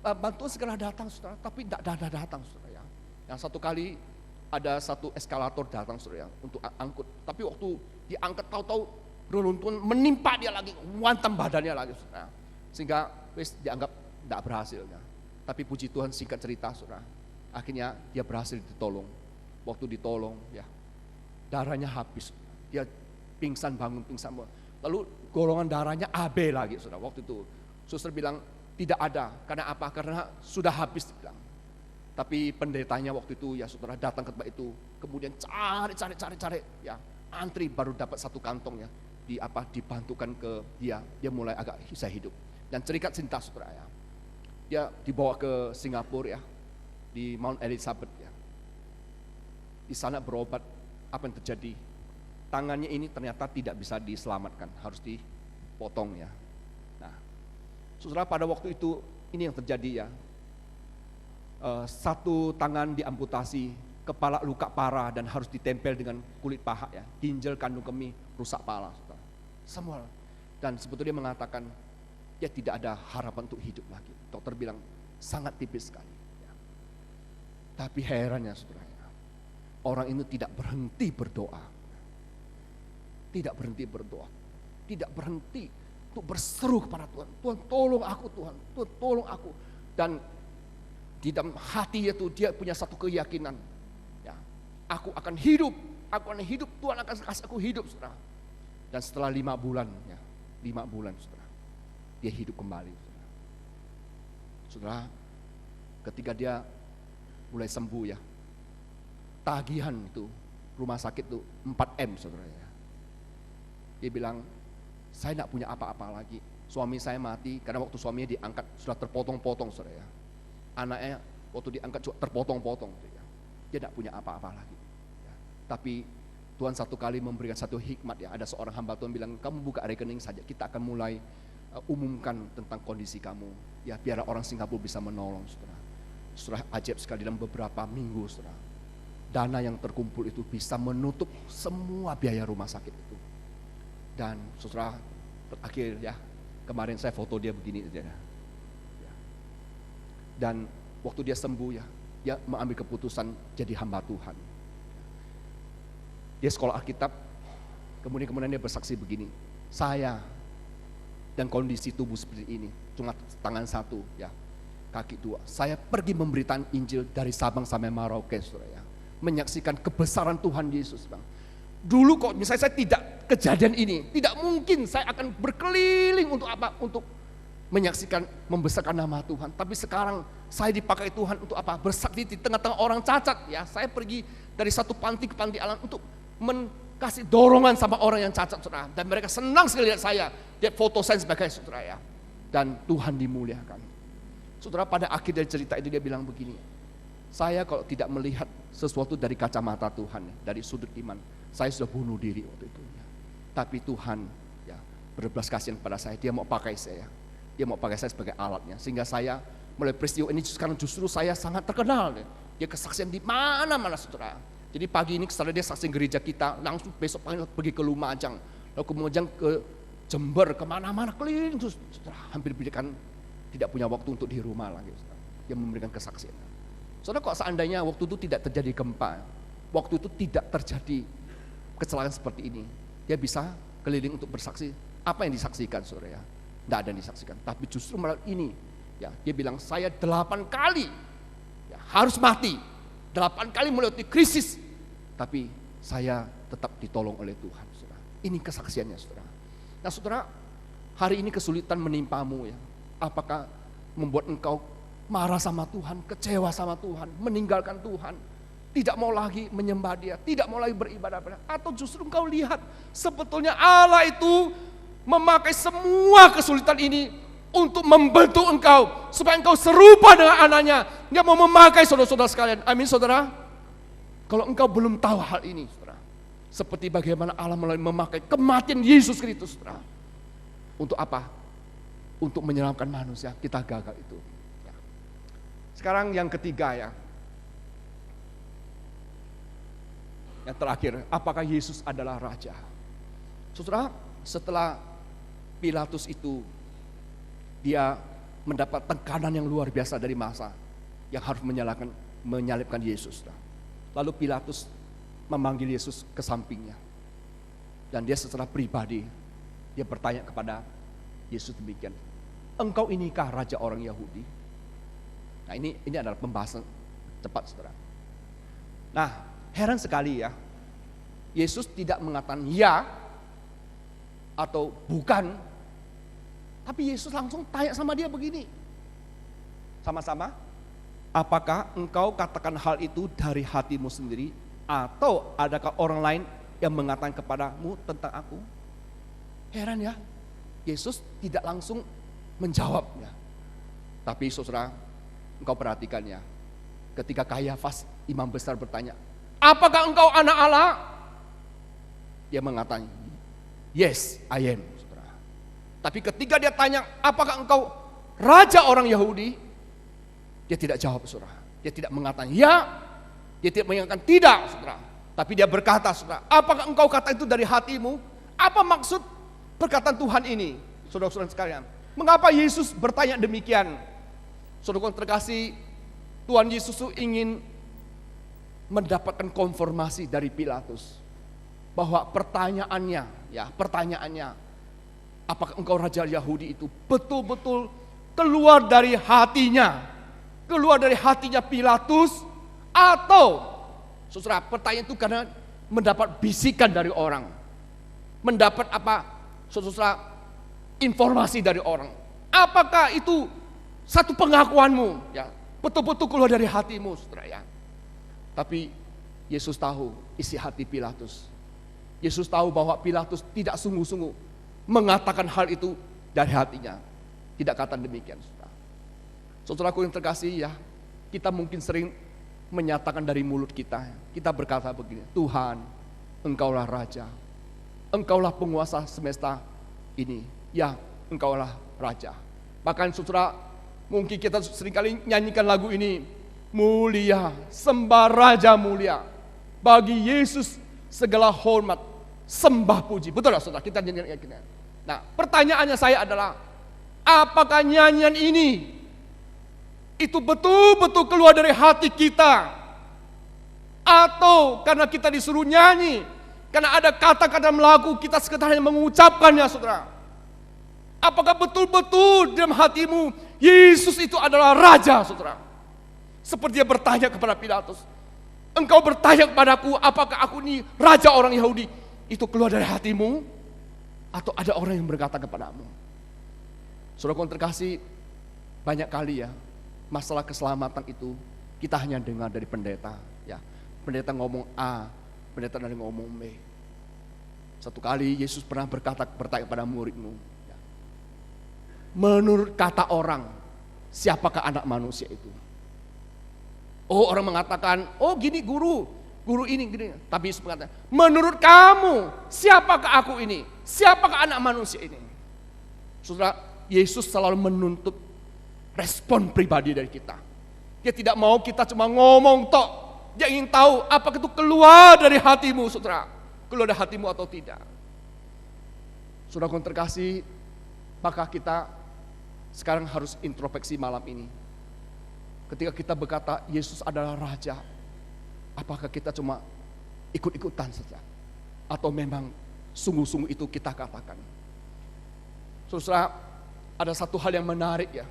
bantuan segera datang, saudara. Tapi tidak datang, saudara ya. Yang satu kali ada satu eskalator datang, saudara ya, untuk angkut. Tapi waktu diangkat tahu-tahu runtuhan menimpa dia lagi, wantam badannya lagi, saudara. Sehingga dianggap tidak berhasil. Ya. Tapi puji Tuhan, singkat cerita, saudara, akhirnya dia berhasil ditolong. Waktu ditolong, ya darahnya habis, dia pingsan bangun. Lalu golongan darahnya AB lagi, saudara. Waktu itu suster bilang tidak ada, karena apa? Karena sudah habis, bilang. Tapi pendetanya waktu itu ya saudara datang ke tempat itu, kemudian cari, ya antri baru dapat satu kantong ya, dibantukan ke dia mulai agak bisa hidup. Dan cerita saudara ya, dia dibawa ke Singapura ya, di Mount Elizabeth ya. Di sana berobat, apa yang terjadi? Tangannya ini ternyata tidak bisa diselamatkan, harus dipotong ya. Nah, saudara pada waktu itu ini yang terjadi ya. Satu tangan diamputasi, kepala luka parah dan harus ditempel dengan kulit paha ya. Ginjal, kandung kemih, rusak parah, saudara. Semua. Dan sebetulnya dia mengatakan dia tidak ada harapan untuk hidup lagi. Dokter bilang sangat tipis sekali. Ya. Tapi herannya saudara, orang ini tidak berhenti berdoa. Tidak berhenti berdoa. Tidak berhenti untuk berseru kepada Tuhan. Tuhan tolong aku, Tuhan tolong aku. Dan di dalam hati itu dia punya satu keyakinan. Ya, aku akan hidup, Tuhan akan kasih aku hidup, saudara. Dan setelah 5 bulan, ya, 5 bulan, saudara, dia hidup kembali, saudara. Saudara, ketika dia mulai sembuh ya, tagihan itu rumah sakit itu 4M, saudara ya. Dia bilang, saya tidak punya apa-apa lagi. Suami saya mati karena waktu suaminya diangkat sudah terpotong-potong, saudara ya. Anaknya waktu diangkat juga terpotong-potong, ya. Dia tidak punya apa-apa lagi. Ya. Tapi Tuhan satu kali memberikan satu hikmat ya. Ada seorang hamba Tuhan bilang, kamu buka rekening saja, kita akan mulai umumkan tentang kondisi kamu. Ya, biar orang Singapura bisa menolong, saudara. Saudara, ajaib sekali dalam beberapa minggu, saudara. Dana yang terkumpul itu bisa menutup semua biaya rumah sakit itu. Dan saudara, terakhir ya, kemarin saya foto dia begini saja. Dan waktu dia sembuh ya, dia mengambil keputusan jadi hamba Tuhan. Dia sekolah Alkitab, kemudian dia bersaksi begini, saya dan kondisi tubuh seperti ini, cuma tangan satu ya, kaki dua. Saya pergi memberitakan Injil dari Sabang sampai Merauke, saudara ya, menyaksikan kebesaran Tuhan Yesus, bang. Dulu kok misalnya saya tidak kejadian ini, tidak mungkin saya akan berkeliling untuk apa? Untuk menyaksikan, membesarkan nama Tuhan. Tapi sekarang saya dipakai Tuhan untuk apa? Bersaksi di tengah-tengah orang cacat ya. Saya pergi dari satu panti ke panti alam untuk kasih dorongan sama orang yang cacat, saudara. Dan mereka senang sekali lihat saya, lihat foto saya sebagai saudara ya. Dan Tuhan dimuliakan. Saudara, pada akhir dari cerita itu dia bilang begini, saya kalau tidak melihat sesuatu dari kacamata Tuhan, dari sudut iman, saya sudah bunuh diri waktu itu. Ya. Tapi Tuhan ya berbelas kasihan pada saya, dia mau pakai saya. Dia mau pakai saya sebagai alatnya, sehingga saya mulai peristiwa ini sekarang justru saya sangat terkenal. Dia kesaksian di mana-mana, saudara. Jadi pagi ini setelah dia saksi gereja kita, langsung besok pagi pergi ke Lumajang, lalu kemudian ke Jember, kemana-mana keliling, saudara. Hampir berikan tidak punya waktu untuk di rumah lagi, saudara. Dia memberikan kesaksian. Saudara, kok seandainya waktu itu tidak terjadi gempa, waktu itu tidak terjadi kecelakaan seperti ini, dia bisa keliling untuk bersaksi. Apa yang disaksikan, saudara ya? Tidak ada yang disaksikan, tapi justru malam ini ya, dia bilang saya 8 kali ya, harus mati, 8 kali melewati krisis, tapi saya tetap ditolong oleh Tuhan, saudara. Ini kesaksiannya, saudara. Nah, saudara, hari ini kesulitan menimpamu ya. Apakah membuat engkau marah sama Tuhan, kecewa sama Tuhan, meninggalkan Tuhan? tidak mau lagi menyembah dia, tidak mau lagi beribadah pada dia. Atau justru engkau lihat sebetulnya Allah itu memakai semua kesulitan ini untuk membentuk engkau supaya engkau serupa dengan anaknya. Dia mau memakai saudara-saudara sekalian. Amin saudara. Kalau engkau belum tahu hal ini saudara, seperti bagaimana Allah memakai kematian Yesus Kristus saudara. Untuk apa? Untuk menyelamatkan manusia. Kita gagal itu. Sekarang yang ketiga ya. Yang terakhir, apakah Yesus adalah Raja? Saudara, setelah Pilatus itu, dia mendapat tekanan yang luar biasa dari massa yang harus menyalibkan Yesus. Lalu Pilatus memanggil Yesus ke sampingnya. Dan dia secara pribadi, dia bertanya kepada Yesus demikian, engkau inikah Raja orang Yahudi? Nah ini adalah pembahasan cepat saudara. Nah, heran sekali ya, Yesus tidak mengatakan ya atau bukan, tapi Yesus langsung tanya sama dia begini, sama-sama, apakah engkau katakan hal itu dari hatimu sendiri, atau adakah orang lain yang mengatakan kepadamu tentang aku? Heran ya, Yesus tidak langsung menjawabnya. Tapi saudara, engkau perhatikan ya, ketika Kayafas imam besar bertanya, apakah engkau anak Allah? Dia mengatakan, yes, I am. Saudara. Tapi ketika dia tanya, apakah engkau Raja orang Yahudi? Dia tidak jawab, saudara. Dia tidak mengatakan ya, dia tidak mengatakan tidak, saudara. Tapi dia berkata, saudara, apakah engkau kata itu dari hatimu? Apa maksud perkataan Tuhan ini? Saudara-saudara sekalian, mengapa Yesus bertanya demikian? Saudara terkasih, Tuhan Yesus itu ingin mendapatkan konfirmasi dari Pilatus bahwa pertanyaannya, apakah engkau Raja Yahudi itu betul-betul keluar dari hatinya Pilatus, atau saudara, pertanyaan itu karena mendapat bisikan dari orang, mendapat apa, saudara, informasi dari orang. Apakah itu satu pengakuanmu, ya, betul-betul keluar dari hatimu, saudara ya? Tapi Yesus tahu isi hati Pilatus. Yesus tahu bahwa Pilatus tidak sungguh-sungguh mengatakan hal itu dari hatinya. Tidak kata demikian, saudara. Saudaraku yang terkasih ya, kita mungkin sering menyatakan dari mulut kita. Kita berkata begini, Tuhan, engkaulah Raja. Engkaulah penguasa semesta ini. Ya, engkaulah Raja. Bahkan saudara, mungkin kita seringkali nyanyikan lagu ini, mulia, sembah Raja mulia, bagi Yesus segala hormat, sembah puji. Betul lah saudara, kita nyanyikan kita. Nah, pertanyaannya saya adalah, apakah nyanyian ini itu betul-betul keluar dari hati kita, atau karena kita disuruh nyanyi, karena ada kata-kata melaku, kita sekedar hanya mengucapkannya, saudara? Apakah betul-betul dalam hatimu Yesus itu adalah Raja, saudara? Seperti dia bertanya kepada Pilatus, engkau bertanya kepadaku, apakah aku ini Raja orang Yahudi? Itu keluar dari hatimu, atau ada orang yang berkata kepadamu? Saudara terkasih, banyak kali ya, masalah keselamatan itu kita hanya dengar dari pendeta, ya. Pendeta ngomong A, pendeta dari ngomong B. Satu kali Yesus pernah bertanya kepada muridmu, ya, menurut kata orang, siapakah anak manusia itu? Oh, orang mengatakan, oh gini guru ini gini. Tapi Yesus mengatakan, menurut kamu, siapakah aku ini? Siapakah anak manusia ini? Saudara, Yesus selalu menuntut respon pribadi dari kita. Dia tidak mau kita cuma ngomong tok. Dia ingin tahu apakah itu keluar dari hatimu, saudara. Keluar dari hatimu atau tidak. Saudara yang terkasih, maka kita sekarang harus introspeksi malam ini. Ketika kita berkata Yesus adalah Raja, apakah kita cuma ikut-ikutan saja? Atau memang sungguh-sungguh itu kita katakan? Saudara, ada satu hal yang menarik ya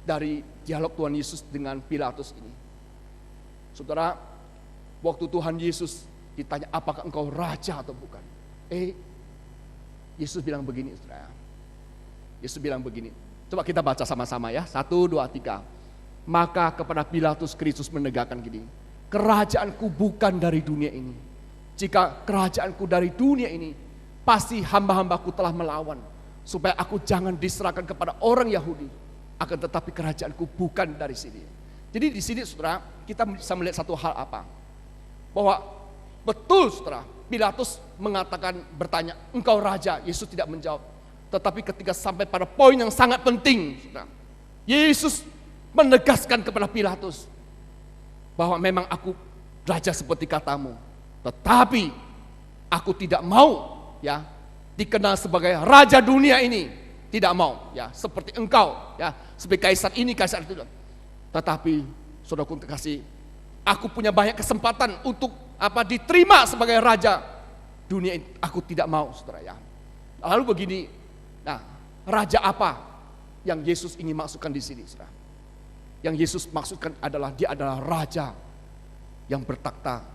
dari dialog Tuhan Yesus dengan Pilatus ini. Saudara, waktu Tuhan Yesus ditanya apakah engkau Raja atau bukan? Yesus bilang begini, saudara. Yesus bilang begini. Coba kita baca sama-sama ya. 1, 2, 3. Maka kepada Pilatus Kristus menegakkan gini, kerajaanku bukan dari dunia ini. Jika kerajaanku dari dunia ini, pasti hamba-hambaku telah melawan, supaya aku jangan diserahkan kepada orang Yahudi. Akan tetapi kerajaanku bukan dari sini. Jadi di sini saudara, kita bisa melihat satu hal apa? Bahwa betul saudara, Pilatus mengatakan, bertanya, engkau raja? Yesus tidak menjawab. Tetapi ketika sampai pada poin yang sangat penting, saudara, Yesus menegaskan kepada Pilatus bahwa memang aku raja seperti katamu, tetapi aku tidak mau ya dikenal sebagai raja dunia ini, tidak mau ya seperti engkau ya, seperti kaisar ini kaisar itu. Tetapi saudaraku terkasih, aku punya banyak kesempatan untuk diterima sebagai raja dunia ini. Aku tidak mau, saudara ya. Lalu begini, nah, raja apa yang Yesus ingin masukkan di sini, saudara? Yang Yesus maksudkan adalah dia adalah raja yang bertakhta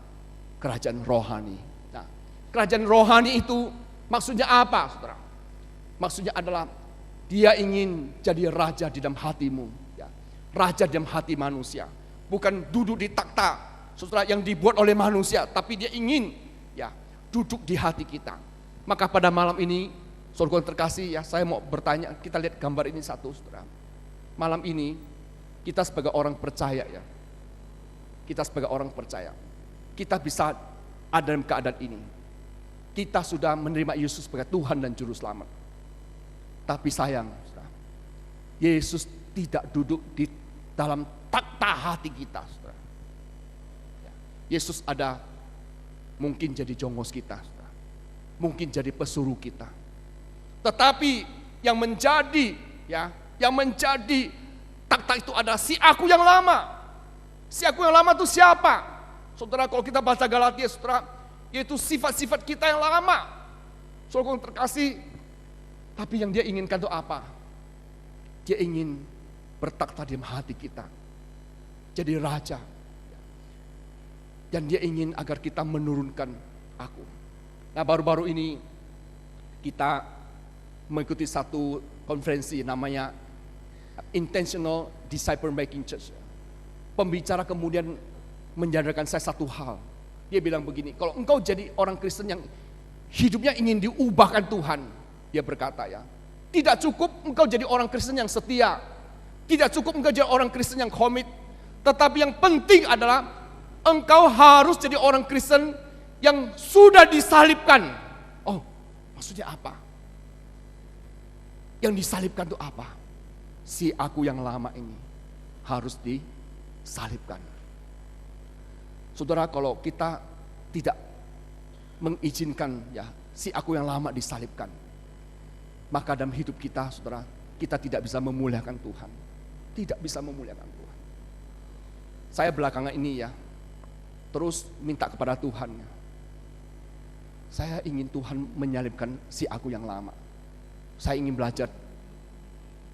kerajaan rohani. Nah, kerajaan rohani itu maksudnya apa, saudara? Maksudnya adalah dia ingin jadi raja di dalam hatimu, ya. Raja di dalam hati manusia, bukan duduk di takhta, saudara, yang dibuat oleh manusia, tapi dia ingin ya duduk di hati kita. Maka pada malam ini, saudara terkasih ya, saya mau bertanya, kita lihat gambar ini satu, saudara. Malam ini kita sebagai orang percaya ya, kita sebagai orang percaya, kita bisa ada dalam keadaan ini. Kita sudah menerima Yesus sebagai Tuhan dan Juru Selamat. Tapi sayang, saudara, Yesus tidak duduk di dalam takhta hati kita, saudara. Yesus ada mungkin jadi jongos kita, saudara. Mungkin jadi pesuruh kita. Tetapi yang menjadi takhta itu adalah si aku yang lama. Si aku yang lama itu siapa? Saudara, kalau kita baca Galatia, saudara, yaitu sifat-sifat kita yang lama. Saudara yang terkasih, tapi yang dia inginkan itu apa? Dia ingin bertakhta di hati kita, jadi raja. Dan dia ingin agar kita menurunkan aku. Nah, baru-baru ini kita mengikuti satu konferensi namanya Intentional Disciple Making Church. Pembicara kemudian menyadarkan saya satu hal. Dia bilang begini, kalau engkau jadi orang Kristen yang hidupnya ingin diubahkan Tuhan, dia berkata ya, tidak cukup engkau jadi orang Kristen yang setia, tidak cukup engkau jadi orang Kristen yang komit, tetapi yang penting adalah engkau harus jadi orang Kristen yang sudah disalibkan. Oh, maksudnya apa? Yang disalibkan itu apa? Si aku yang lama ini harus disalibkan. Saudara, kalau kita tidak mengizinkan ya si aku yang lama disalibkan, maka dalam hidup kita, saudara, kita tidak bisa memuliakan Tuhan. Tidak bisa memuliakan Tuhan. Saya belakangan ini ya terus minta kepada Tuhan. Saya ingin Tuhan menyalibkan si aku yang lama. Saya ingin belajar,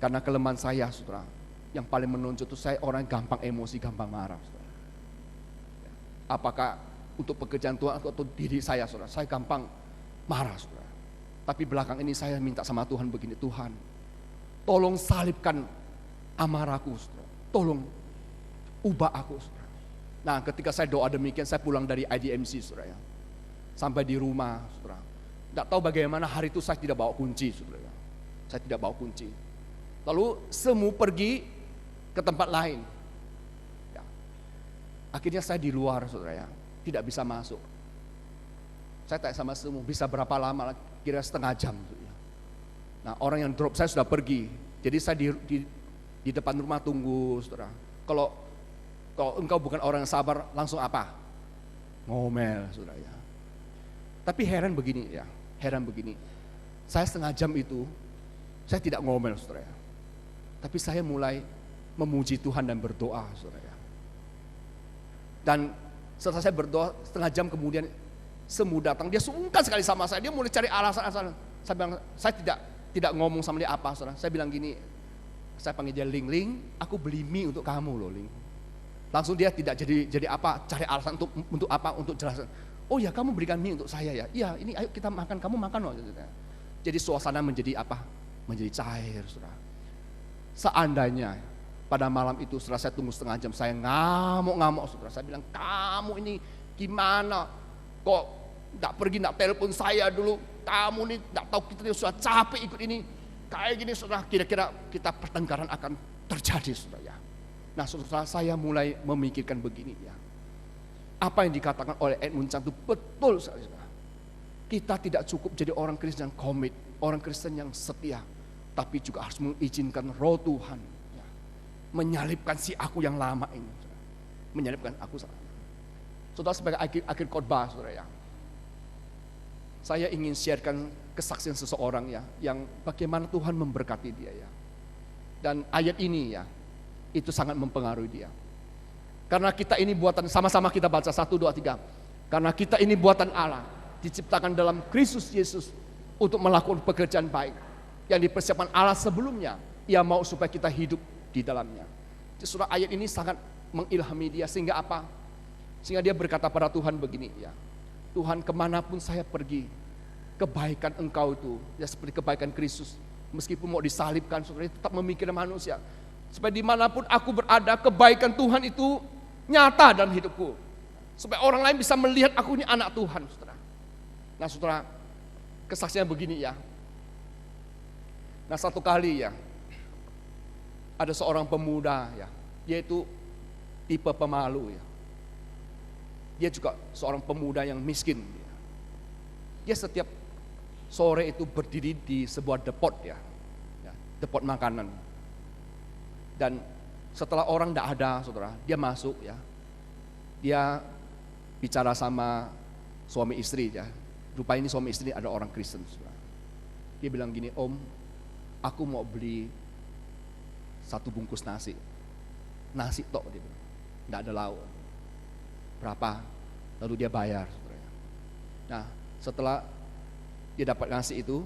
karena kelemahan saya, saudara, yang paling menonjol itu saya orang yang gampang emosi, gampang marah, saudara. Apakah untuk pekerjaan Tuhan atau diri saya, saudara, saya gampang marah, saudara. Tapi belakang ini saya minta sama Tuhan begini, Tuhan, tolong salibkan amarahku, saudara. Tolong ubah aku, saudara. Nah, ketika saya doa demikian, saya pulang dari IDMC, saudara ya. Sampai di rumah, saudara. Tidak tahu bagaimana hari itu saya tidak bawa kunci, saudara. Saya tidak bawa kunci. Lalu semu pergi ke tempat lain. Ya. Akhirnya saya di luar, saudara ya. Tidak bisa masuk. Saya tanya sama semu, bisa berapa lama? Kira setengah jam. Saudara. Nah, orang yang drop saya sudah pergi. Jadi saya di depan rumah tunggu, saudara. Kalau engkau bukan orang yang sabar, langsung apa? Ngomel, saudara ya. Tapi heran begini ya, heran begini. Saya setengah jam itu, saya tidak ngomel, saudara ya. Tapi saya mulai memuji Tuhan dan berdoa, saudara ya. Dan setelah saya berdoa, setengah jam kemudian semu datang, dia sungkan sekali sama saya. Dia mulai cari alasan-alasan. Saya bilang, saya tidak ngomong sama dia apa, saudara. Saya bilang gini, saya panggil dia Ling, aku beli mie untuk kamu loh, Ling. Langsung dia tidak jadi apa, cari alasan untuk apa, untuk jelasin. Oh ya, kamu berikan mie untuk saya ya. Iya, ini ayo kita makan, kamu makan loh. Jadi suasana menjadi apa? Menjadi cair, saudara. Seandainya Pada malam itu saudara, saya tunggu setengah jam, saya ngamuk-ngamuk saudara. Saya bilang, kamu ini gimana? Kok gak pergi, gak telepon saya dulu? Kamu ini gak tahu kita sudah capek ikut ini. Kayak gini saudara, kira-kira kita pertengkaran akan terjadi saudara ya. Nah saudara, saya mulai memikirkan begini ya. Apa yang dikatakan oleh Edmund Chan itu betul saudara. Kita tidak cukup jadi orang Kristen yang komit, orang Kristen yang setia, tapi juga harus mengizinkan Roh Tuhan ya, menyalibkan si aku yang lama ini, saudara. Menyalibkan aku saudara. Saudara, sebagai akhir khotbah saudara ya, saya ingin sharekan kesaksian seseorang ya, yang bagaimana Tuhan memberkati dia ya. Dan ayat ini ya, itu sangat mempengaruhi dia. Karena kita ini buatan, sama-sama kita baca 1, 2, 3. Karena kita ini buatan Allah, diciptakan dalam Kristus Yesus untuk melakukan pekerjaan baik yang dipersiapkan Allah sebelumnya. Ia mau supaya kita hidup di dalamnya. Jadi surah ayat ini sangat mengilhami dia, sehingga apa? Sehingga dia berkata pada Tuhan begini ya, Tuhan, kemanapun saya pergi, kebaikan Engkau itu ya seperti kebaikan Kristus, meskipun mau disalibkan, saudara, tetap memikirkan manusia. Supaya dimanapun aku berada, kebaikan Tuhan itu nyata dalam hidupku. Supaya orang lain bisa melihat aku ini anak Tuhan, saudara. Nah saudara, kesaksiannya begini ya. Nah satu kali ya, ada seorang pemuda ya, dia itu tipe pemalu ya. Dia juga seorang pemuda yang miskin. Dia setiap sore itu berdiri di sebuah depot ya, depot makanan. Dan setelah orang tidak ada, saudara, dia masuk ya, dia bicara sama suami istri ya. Rupanya ini suami istri ada orang Kristen, saudara. Dia bilang gini, Om, aku mau beli 1 bungkus nasi tok, dia bilang, tidak ada lauk. Berapa? Lalu dia bayar, saudara. Nah setelah dia dapat nasi itu,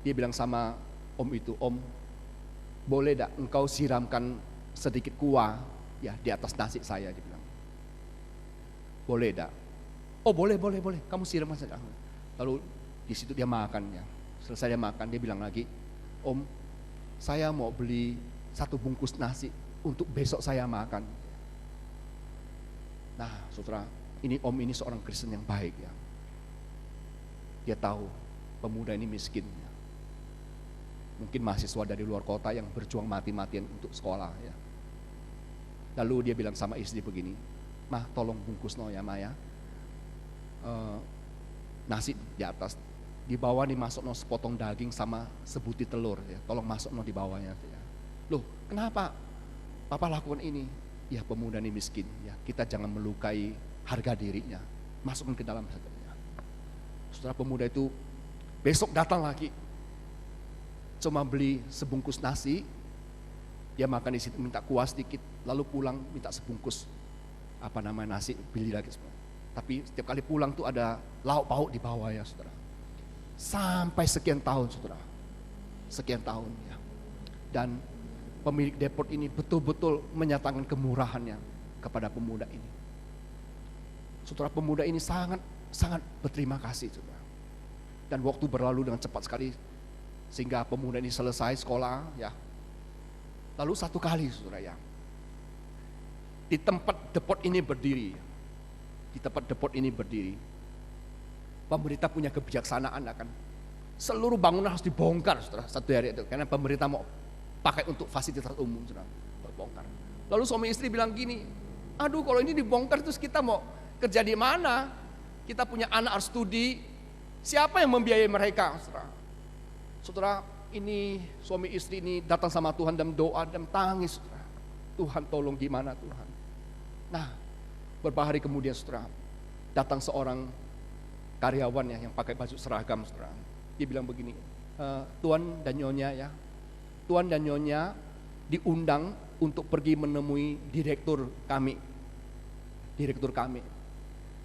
dia bilang sama Om itu, Om, boleh tak engkau siramkan sedikit kuah ya di atas nasi saya, dia bilang. Boleh tak? Oh boleh, kamu siramkan saja. Lalu di situ dia makan ya. Selesai dia makan, dia bilang lagi, Om, saya mau beli 1 bungkus nasi untuk besok saya makan. Nah saudara, ini Om ini seorang Kristen yang baik ya. Dia tahu pemuda ini miskin ya. Mungkin mahasiswa dari luar kota yang berjuang mati-matian untuk sekolah ya. Lalu dia bilang sama istri begini, Mah tolong bungkus no ya Maya, nasi di atas, di bawah nih masuk no sepotong daging sama sebutir telur ya, tolong masuk no di bawahnya ya. Loh kenapa Papa lakukan ini? Ya pemuda ini miskin ya, kita jangan melukai harga dirinya, masukkan ke dalam saja ya. Saudara, pemuda itu besok datang lagi, cuma beli sebungkus nasi, dia makan di situ, minta kuah sedikit, lalu pulang minta sebungkus nasi, beli lagi. Tapi setiap kali pulang tuh ada lauk pauk di bawah ya saudara. Sampai sekian tahun saudara, sekian tahun ya. Dan pemilik depot ini betul-betul menyatakan kemurahannya kepada pemuda ini. Saudara, pemuda ini sangat berterima kasih saudara. Dan waktu berlalu dengan cepat sekali, sehingga pemuda ini selesai sekolah ya. Lalu satu kali saudara ya, di tempat depot ini berdiri, pemerintah punya kebijaksanaan akan seluruh bangunan harus dibongkar saudara satu hari itu, karena pemerintah mau pakai untuk fasilitas umum saudara, bongkar. Lalu suami istri bilang gini, aduh kalau ini dibongkar terus kita mau kerja di mana? Kita punya anak harus studi, siapa yang membiayai mereka saudara? Saudara, ini suami istri ini datang sama Tuhan dan doa dan tangis, saudara. Tuhan tolong gimana Tuhan? Nah, beberapa hari kemudian saudara, datang seorang karyawan ya yang pakai baju seragam saudara. Dia bilang begini, Tuan dan Nyonya ya, Tuan dan Nyonya diundang untuk pergi menemui direktur kami.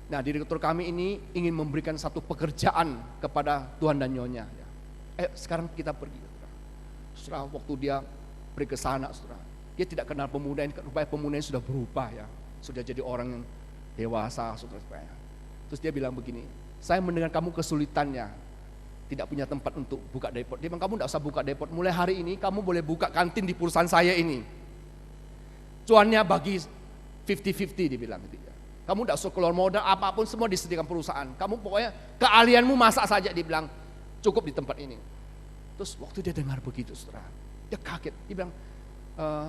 Nah, direktur kami ini ingin memberikan satu pekerjaan kepada Tuan dan Nyonya ya. Sekarang kita pergi. Saudara, waktu dia pergi ke sana, saudara, dia tidak kenal pemuda ini, rupanya pemuda ini sudah berubah ya, sudah jadi orang yang dewasa, saudara. Terus dia bilang begini, saya mendengar kamu kesulitannya, tidak punya tempat untuk buka depot. Dia bilang, kamu tidak usah buka depot, mulai hari ini kamu boleh buka kantin di perusahaan saya ini. Cuannya bagi 50-50 dibilang gitu ya. Kamu tidak usah keluar modal, apapun semua disediakan perusahaan. Kamu pokoknya keahlianmu masak saja, dibilang cukup di tempat ini. Terus waktu dia dengar begitu, saudara, dia kaget. Dia bilang,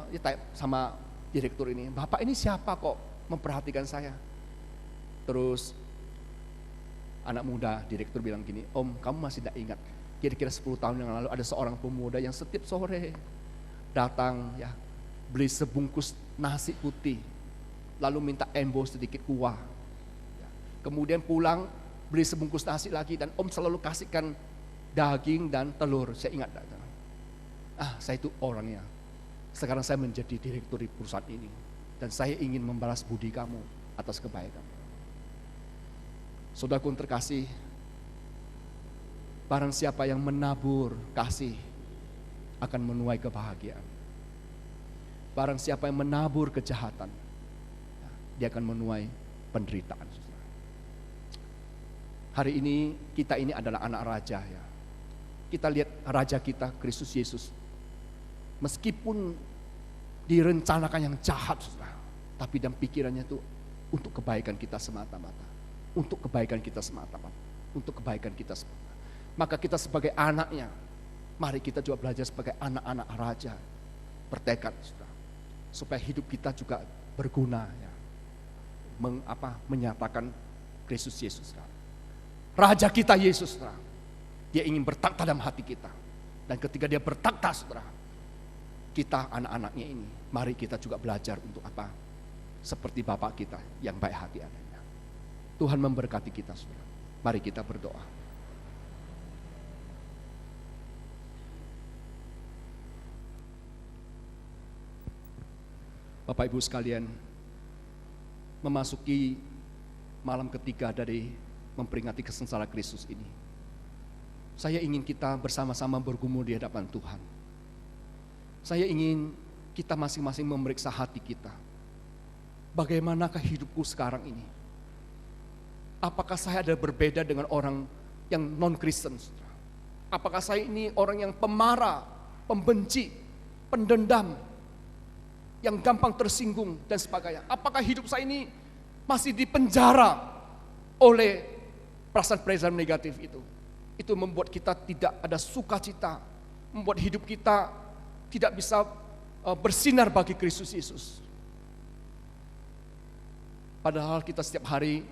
dia tanya sama direktur ini, Bapak ini siapa kok memperhatikan saya? Terus anak muda direktur bilang gini, Om, kamu masih tidak ingat? Kira-kira 10 tahun yang lalu ada seorang pemuda yang setiap sore datang ya, beli sebungkus nasi putih, lalu minta embo sedikit kuah. Kemudian pulang beli sebungkus nasi lagi dan Om selalu kasihkan daging dan telur. Saya ingat. Saya itu orangnya. Sekarang saya menjadi direktur di perusahaan ini dan saya ingin membalas budi kamu atas kebaikan. Saudaraku yang terkasih, barang siapa yang menabur kasih akan menuai kebahagiaan. Barang siapa yang menabur kejahatan, dia akan menuai penderitaan. Hari ini kita ini adalah anak raja ya. Kita lihat raja kita, Kristus Yesus. Meskipun direncanakan yang jahat, tapi dalam pikirannya itu untuk kebaikan kita semata-mata. Untuk kebaikan kita semata-mata. Untuk kebaikan kita semata. Maka kita sebagai anaknya, mari kita juga belajar sebagai anak-anak raja. Bertekad, supaya hidup kita juga berguna ya. Menyatakan Kristus Yesus. Raja kita Yesus, dia ingin bertakhta dalam hati kita. Dan ketika dia bertakhta, saudara, kita anak-anaknya ini, mari kita juga belajar untuk apa? Seperti Bapak kita yang baik hati adanya. Tuhan memberkati kita, saudara. Mari kita berdoa. Bapak Ibu sekalian, memasuki malam ketiga dari memperingati kesengsaraan Kristus ini, saya ingin kita bersama-sama bergumul di hadapan Tuhan. Saya ingin kita masing-masing memeriksa hati kita. Bagaimanakah hidupku sekarang ini? Apakah saya ada berbeda dengan orang yang non-Kristen? Apakah saya ini orang yang pemarah, pembenci, pendendam, yang gampang tersinggung dan sebagainya? Apakah hidup saya ini masih dipenjara oleh perasaan-perasaan negatif itu? Itu membuat kita tidak ada sukacita, membuat hidup kita tidak bisa bersinar bagi Kristus Yesus. Padahal kita setiap hari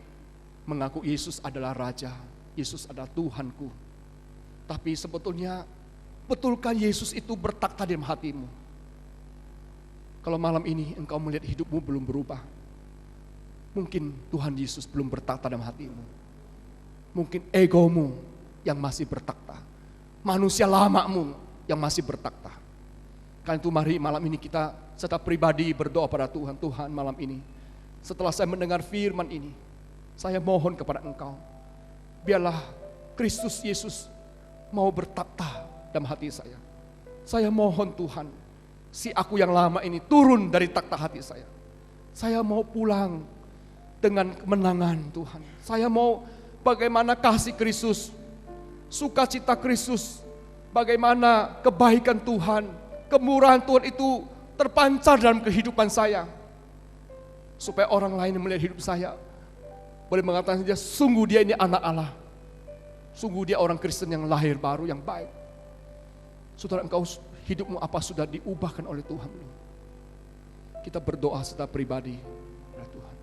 mengaku Yesus adalah Raja, Yesus adalah Tuhanku. Tapi sebetulnya, betulkah Yesus itu bertakhta dalam hatimu? Kalau malam ini engkau melihat hidupmu belum berubah, mungkin Tuhan Yesus belum bertakhta dalam hatimu. Mungkin egomu yang masih bertakhta, manusia lamamu yang masih bertakhta. Karena itu mari malam ini kita secara pribadi berdoa pada Tuhan. Tuhan, malam ini setelah saya mendengar firman ini, saya mohon kepada Engkau, biarlah Kristus Yesus mau bertakhta dalam hati saya. Saya mohon Tuhan, si aku yang lama ini turun dari takhta hati saya. Saya mau pulang dengan kemenangan Tuhan. Saya mau bagaimana kasih Kristus, sukacita Kristus, bagaimana kebaikan Tuhan, kemurahan Tuhan itu terpancar dalam kehidupan saya. Supaya orang lain yang melihat hidup saya boleh mengatakan saja, sungguh dia ini anak Allah. Sungguh dia orang Kristen yang lahir baru, yang baik. Saudara, engkau hidupmu apa sudah diubahkan oleh Tuhan? Kita berdoa secara pribadi kepada Tuhan.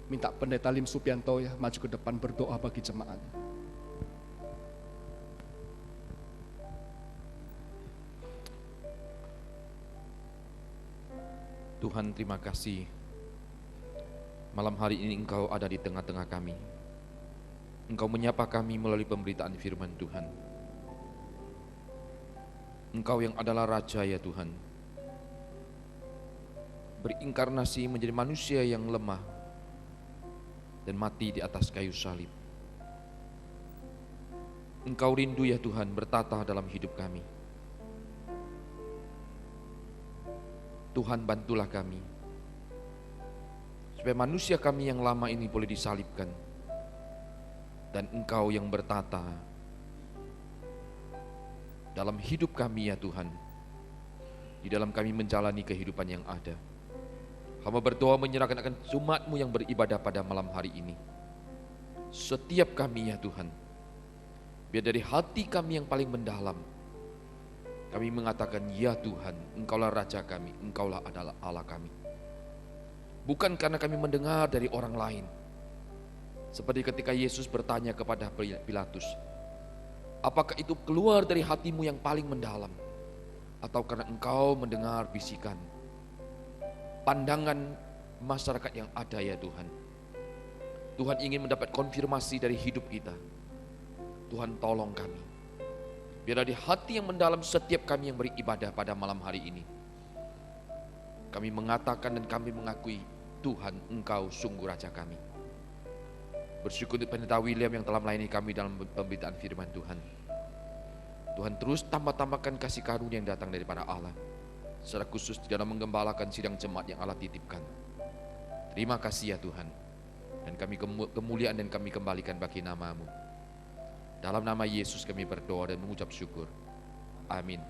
Minta Pendeta Lim Supianto ya maju ke depan berdoa bagi jemaat. Tuhan, terima kasih. Malam hari ini Engkau ada di tengah-tengah kami. Engkau menyapa kami melalui pemberitaan firman Tuhan. Engkau yang adalah Raja ya Tuhan, berinkarnasi menjadi manusia yang lemah dan mati di atas kayu salib. Engkau rindu ya Tuhan bertata dalam hidup kami. Tuhan, bantulah kami supaya manusia kami yang lama ini boleh disalibkan dan Engkau yang bertata dalam hidup kami ya Tuhan, di dalam kami menjalani kehidupan yang ada. Hamba berdoa menyerahkan akan umat-Mu yang beribadah pada malam hari ini. Setiap kami ya Tuhan, biar dari hati kami yang paling mendalam, kami mengatakan, ya Tuhan, Engkaulah Raja kami, Engkaulah adalah Allah kami. Bukan karena kami mendengar dari orang lain. Seperti ketika Yesus bertanya kepada Pilatus, apakah itu keluar dari hatimu yang paling mendalam? Atau karena engkau mendengar bisikan, pandangan masyarakat yang ada ya Tuhan. Tuhan ingin mendapat konfirmasi dari hidup kita. Tuhan tolong kami. Biar dari hati yang mendalam setiap kami yang beribadah pada malam hari ini, kami mengatakan dan kami mengakui, Tuhan Engkau sungguh Raja kami. Bersyukur untuk Pendeta William yang telah melayani kami dalam pemberitaan firman Tuhan. Tuhan terus tambah-tambahkan kasih karunia yang datang daripada Allah, secara khusus di dalam menggembalakan sidang jemaat yang Allah titipkan. Terima kasih ya Tuhan. Dan kami kemuliaan dan kami kembalikan bagi nama-Mu. Dalam nama Yesus kami berdoa dan mengucap syukur. Amin.